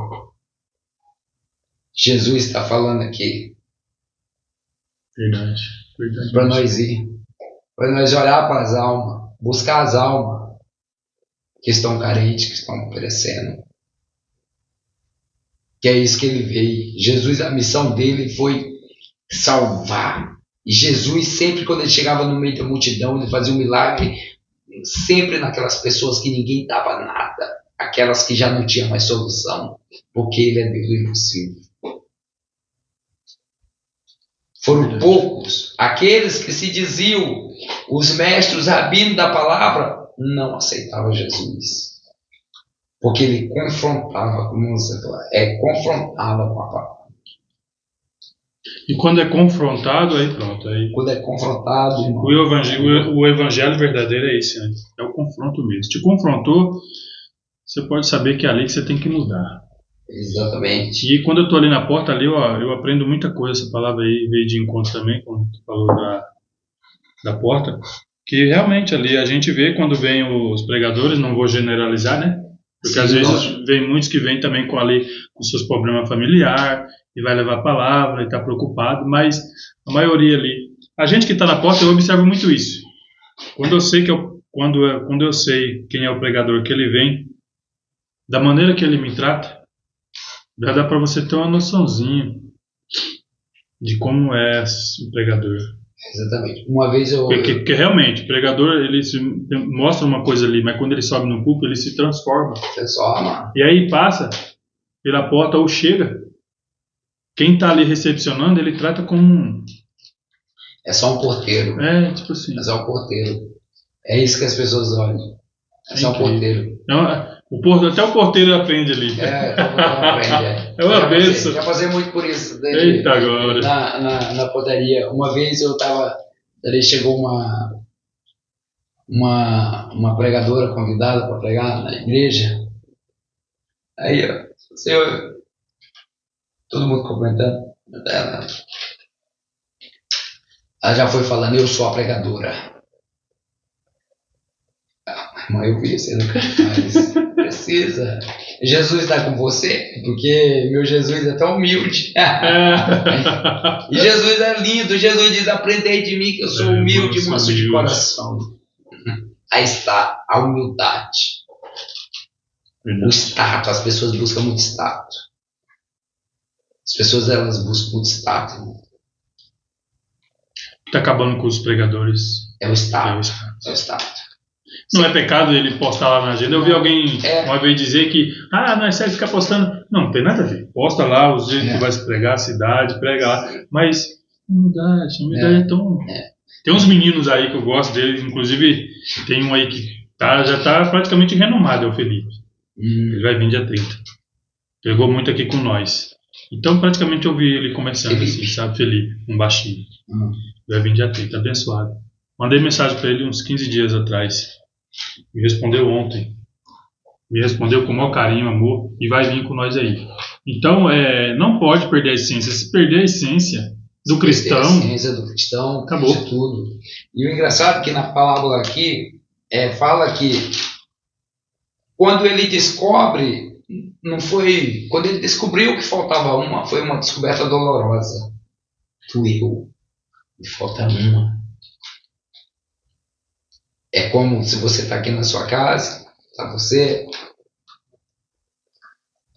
Jesus está falando aqui. Verdade. Verdade. Para nós ir. Para nós olhar para as almas. Buscar as almas que estão carentes, que estão perecendo. Que é isso que ele veio. Jesus, a missão dele foi salvar. E Jesus, sempre quando ele chegava no meio da multidão, ele fazia um milagre, sempre naquelas pessoas que ninguém dava nada, aquelas que já não tinham mais solução, porque ele é Deus do impossível. Foram poucos aqueles que se diziam os mestres rabinos da palavra, não aceitavam Jesus. Porque ele confrontava, como você fala, confrontava com a palavra. E quando é confrontado, aí pronto. Aí... Quando é confrontado, irmão, o evangelho verdadeiro é esse, né? É o confronto mesmo. Te confrontou, você pode saber que é ali que você tem que mudar. Exatamente. E quando eu estou ali na porta, ali, eu aprendo muita coisa. Essa palavra aí veio de encontro também, quando tu falou da porta. Que realmente ali a gente vê quando vem os pregadores, não vou generalizar, né? Porque às vezes vem muitos que vêm também com seus problemas familiares e vai levar a palavra e está preocupado, mas a maioria ali. A gente que está na porta, eu observo muito isso. Quando eu sei quando eu sei quem é o pregador, que ele vem, da maneira que ele me trata, já dá para você ter uma noçãozinha de como é o pregador. Exatamente. Uma vez Porque realmente, o pregador, ele mostra uma coisa ali, mas quando ele sobe no púlpito, ele se transforma. E aí passa pela porta ou chega. Quem está ali recepcionando, ele trata como é só um porteiro. Tipo assim. É só um porteiro. É isso que as pessoas olham. É só um porteiro. Até o porteiro aprende ali. Todo mundo aprende. É uma benção. Já passei muito por isso. Eita, agora. Na portaria. Uma vez eu estava. Ali chegou uma pregadora convidada para pregar na igreja. Aí, todo mundo comentando. Ela já foi falando, eu sou a pregadora. Mas eu vi, você nunca faz. Precisa. Jesus está com você? Porque meu Jesus é tão humilde. E Jesus é lindo. Jesus diz, aprendei de mim que eu sou humilde e manso de coração. Aí está a humildade. O status. As pessoas buscam muito status. As pessoas, elas buscam muito status. Está acabando com os pregadores. É o status. É o status. Não é pecado ele postar lá na agenda. Eu vi alguém uma vez dizer que não é certo ficar postando. Não tem nada a ver. Posta lá os dias que vai se pregar, a cidade, prega lá. Mas humildade é tão... Tem uns meninos aí que eu gosto deles, inclusive tem um aí que já está praticamente renomado, é o Felipe. Ele vai vir dia 30. Pegou muito aqui com nós. Então praticamente eu vi ele começando, assim, sabe, Felipe, um baixinho. Vai vir dia 30, abençoado. Mandei mensagem para ele uns 15 dias atrás. Me respondeu ontem. Me respondeu com o maior carinho, amor, e vai vir com nós aí. Então, não pode perder a essência. Se perder a essência do cristão... A essência do cristão, acabou. De tudo. E o engraçado é que na palavra aqui, fala que quando ele descobre, não foi... Quando ele descobriu que faltava foi uma descoberta dolorosa. Doeu. E falta uma. É como se você está aqui na sua casa, está você,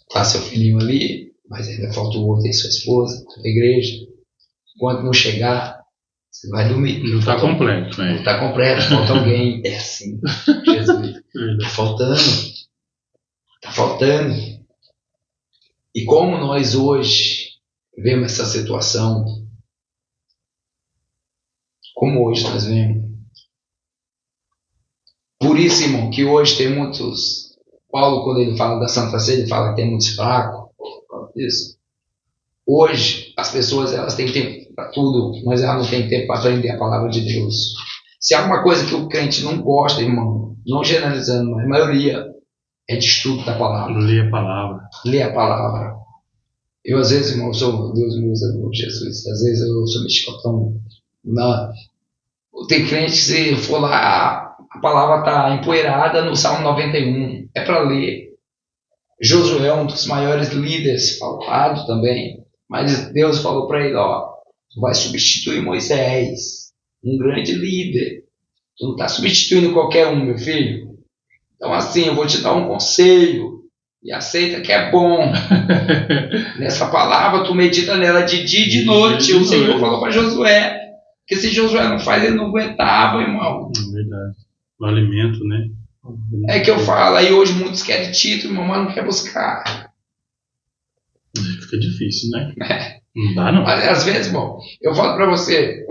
está seu filhinho ali, mas ainda falta o outro aí, sua esposa, sua igreja. Quando não chegar, você vai dormir. Não está completo. Não está completo, falta alguém. É assim, Jesus. Está faltando. Está faltando. E como nós hoje vemos essa situação, como hoje nós vemos, por isso, irmão, que hoje tem muitos... Paulo, quando ele fala da Santa Ceia, ele fala que tem muitos fracos. Isso. Hoje, as pessoas, elas têm tempo para tudo, mas elas não têm tempo para aprender a palavra de Deus. Se há uma coisa que o crente não gosta, irmão, não generalizando, mas a maioria, é de estudo da palavra. Lê a palavra. Lê a palavra. Eu, às vezes, irmão, sou Deus me usa por Jesus. Às vezes eu sou mexicotão. Tem crente que se for lá... A palavra está empoeirada no Salmo 91. É para ler. Josué é um dos maiores líderes falado também. Mas Deus falou para ele, tu vai substituir Moisés. Um grande líder. Tu não está substituindo qualquer um, meu filho. Então assim, eu vou te dar um conselho. E aceita que é bom. Nessa palavra, tu medita nela de dia e de noite. O Senhor falou para Josué. Porque se Josué não faz, ele não aguentava, irmão. É verdade. O alimento, né? É que eu falo, aí hoje muitos querem título, mas não quer buscar. Fica difícil, né? Não dá, não. Mas às vezes, bom, eu falo pra você,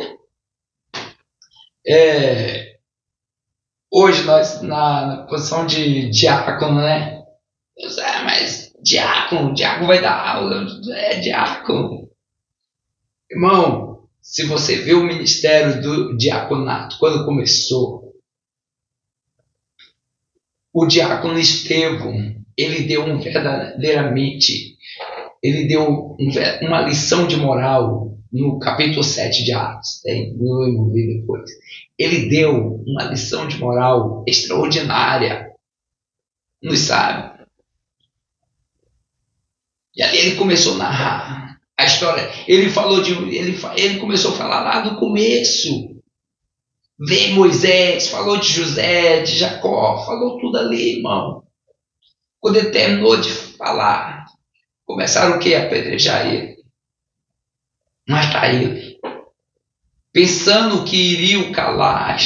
hoje nós, na posição de diácono, né? Mas diácono vai dar aula, diácono. Irmão, se você vê o ministério do diaconato, quando começou, o diácono Estevão, ele deu verdadeiramente, ele deu uma lição de moral no capítulo 7 de Atos, vamos ver depois. Ele deu uma lição de moral extraordinária, nos sabe? E ali ele começou a narrar a história. Ele começou a falar lá do começo. Vem Moisés, falou de José, de Jacó, falou tudo ali, irmão. Quando ele terminou de falar, começaram o quê? A apedrejar ele. Matar ele. Pensando que iriam calar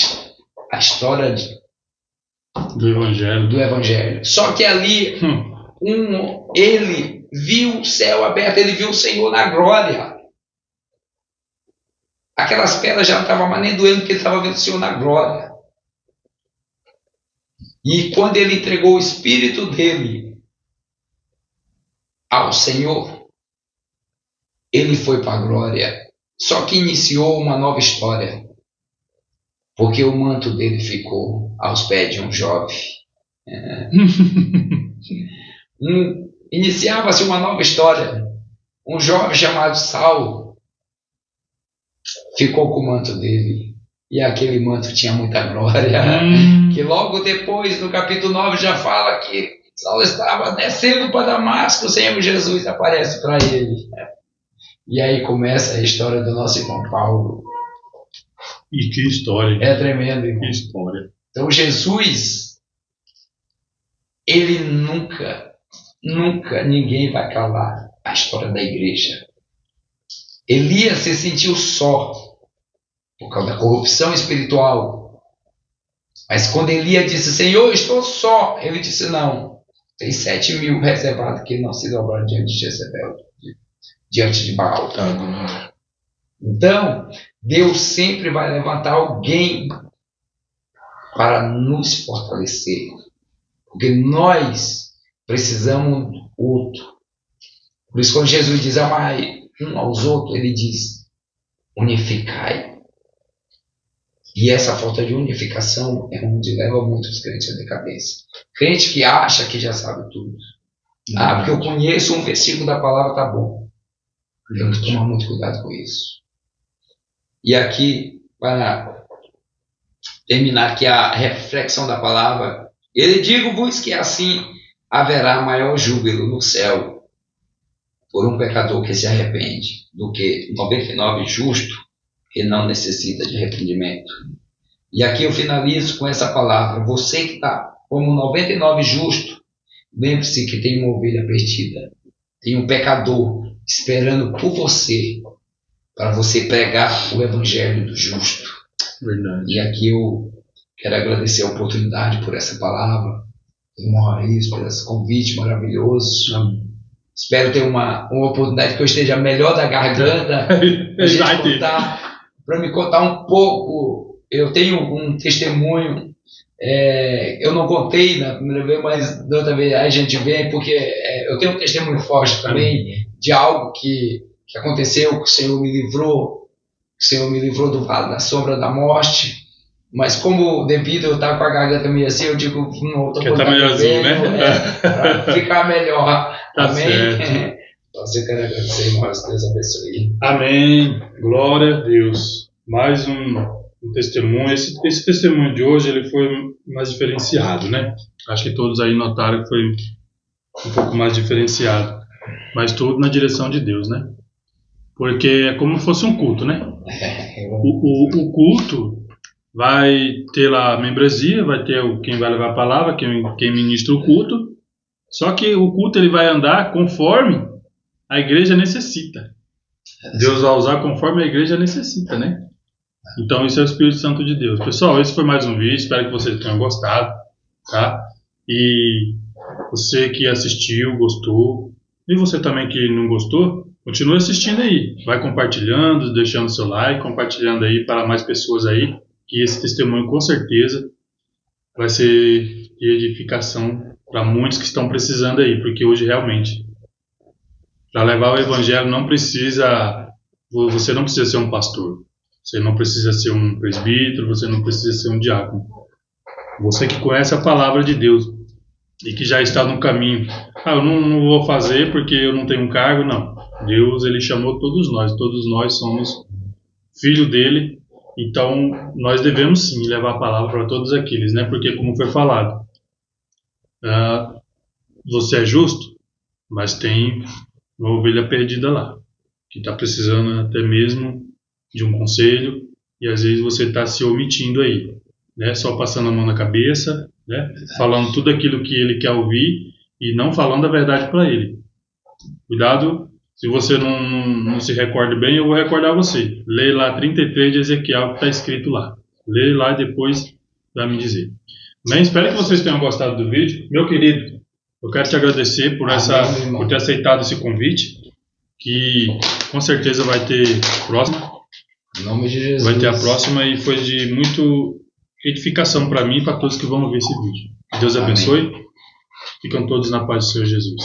a história do Evangelho. Só que ali, ele viu o céu aberto, ele viu o Senhor na glória. Aquelas pedras já não estavam mais nem doendo, porque ele estava vendo o Senhor na glória. E quando ele entregou o espírito dele ao Senhor, ele foi para a glória. Só que iniciou uma nova história, porque o manto dele ficou aos pés de um jovem. Iniciava-se uma nova história. Um jovem chamado Saulo ficou com o manto dele, e aquele manto tinha muita glória, que logo depois, no capítulo 9, já fala que Saulo estava descendo para Damasco, o Senhor Jesus aparece para ele. E aí começa a história do nosso irmão Paulo. E que história. É tremendo, irmão. Que história. Então Jesus, ele nunca ninguém vai calar a história da igreja. Elias se sentiu só por causa da corrupção espiritual. Mas quando Elias disse, Senhor, estou só, ele disse, não, tem 7.000 reservados que não se dobraram diante de Jezebel, diante de Baal. Então, Deus sempre vai levantar alguém para nos fortalecer. Porque nós precisamos do outro. Por isso, quando Jesus diz, amai um aos outros, ele diz, unificai. E essa falta de unificação é onde leva muitos crentes à decadência. Crente que acha que já sabe tudo. Porque eu conheço um versículo da palavra, tá bom. Temos que tomar muito cuidado com isso. E aqui, para terminar aqui a reflexão da palavra, ele digo-vos que assim haverá maior júbilo no céu por um pecador que se arrepende, do que 99 justo que não necessita de arrependimento. E aqui eu finalizo com essa palavra. Você que está como 99 justo, lembre-se que tem uma ovelha perdida. Tem um pecador esperando por você, para você pregar o evangelho do justo. Verdade. E aqui eu quero agradecer a oportunidade por essa palavra, por esse convite maravilhoso. Amém. Espero ter uma oportunidade que eu esteja melhor da garganta para me contar um pouco. Eu tenho um testemunho, eu não contei na primeira vez, mas da outra vez a gente vem, porque eu tenho um testemunho forte também de algo que aconteceu, que o Senhor me livrou do vale da sombra da morte. Mas como devido eu estar com a garganta meio assim, eu digo, não, estou tá melhorzinho, né? Para ficar melhor. Tá Amém? certo. Você quer agradecer, irmãos, Deus abençoe. Amém. Glória a Deus. Mais um testemunho. Esse testemunho de hoje ele foi mais diferenciado, né? Acho que todos aí notaram que foi um pouco mais diferenciado. Mas tudo na direção de Deus, né? Porque é como se fosse um culto, né? O culto vai ter lá a membresia, vai ter quem vai levar a palavra, quem ministra o culto. Só que o culto ele vai andar conforme a igreja necessita. Deus vai usar conforme a igreja necessita, né? Então isso é o Espírito Santo de Deus. Pessoal, esse foi mais um vídeo, espero que vocês tenham gostado, tá? E você que assistiu, gostou, e você também que não gostou, continue assistindo aí. Vai compartilhando, deixando seu like, compartilhando aí para mais pessoas aí, que esse testemunho com certeza vai ser de edificação para muitos que estão precisando aí, porque hoje realmente, para levar o evangelho você não precisa ser um pastor, você não precisa ser um presbítero, você não precisa ser um diácono. Você que conhece a palavra de Deus e que já está no caminho. Eu não vou fazer porque eu não tenho um cargo, não. Deus, ele chamou todos nós somos filho dele, então nós devemos sim levar a palavra para todos aqueles, né? Porque como foi falado, você é justo, mas tem uma ovelha perdida lá, que está precisando até mesmo de um conselho, e às vezes você está se omitindo aí, né? Só passando a mão na cabeça, né? Falando tudo aquilo que ele quer ouvir e não falando a verdade para ele. Cuidado, se você não se recorda bem, eu vou recordar você. Lê lá 33 de Ezequiel, que está escrito lá. Lê lá e depois vai me dizer. Bem, espero que vocês tenham gostado do vídeo. Meu querido, eu quero te agradecer por ter aceitado esse convite, que com certeza vai ter próxima. Em nome de Jesus. Vai ter a próxima, e foi de muito edificação para mim e para todos que vão ver esse vídeo. Deus abençoe. Ficam todos na paz do Senhor Jesus.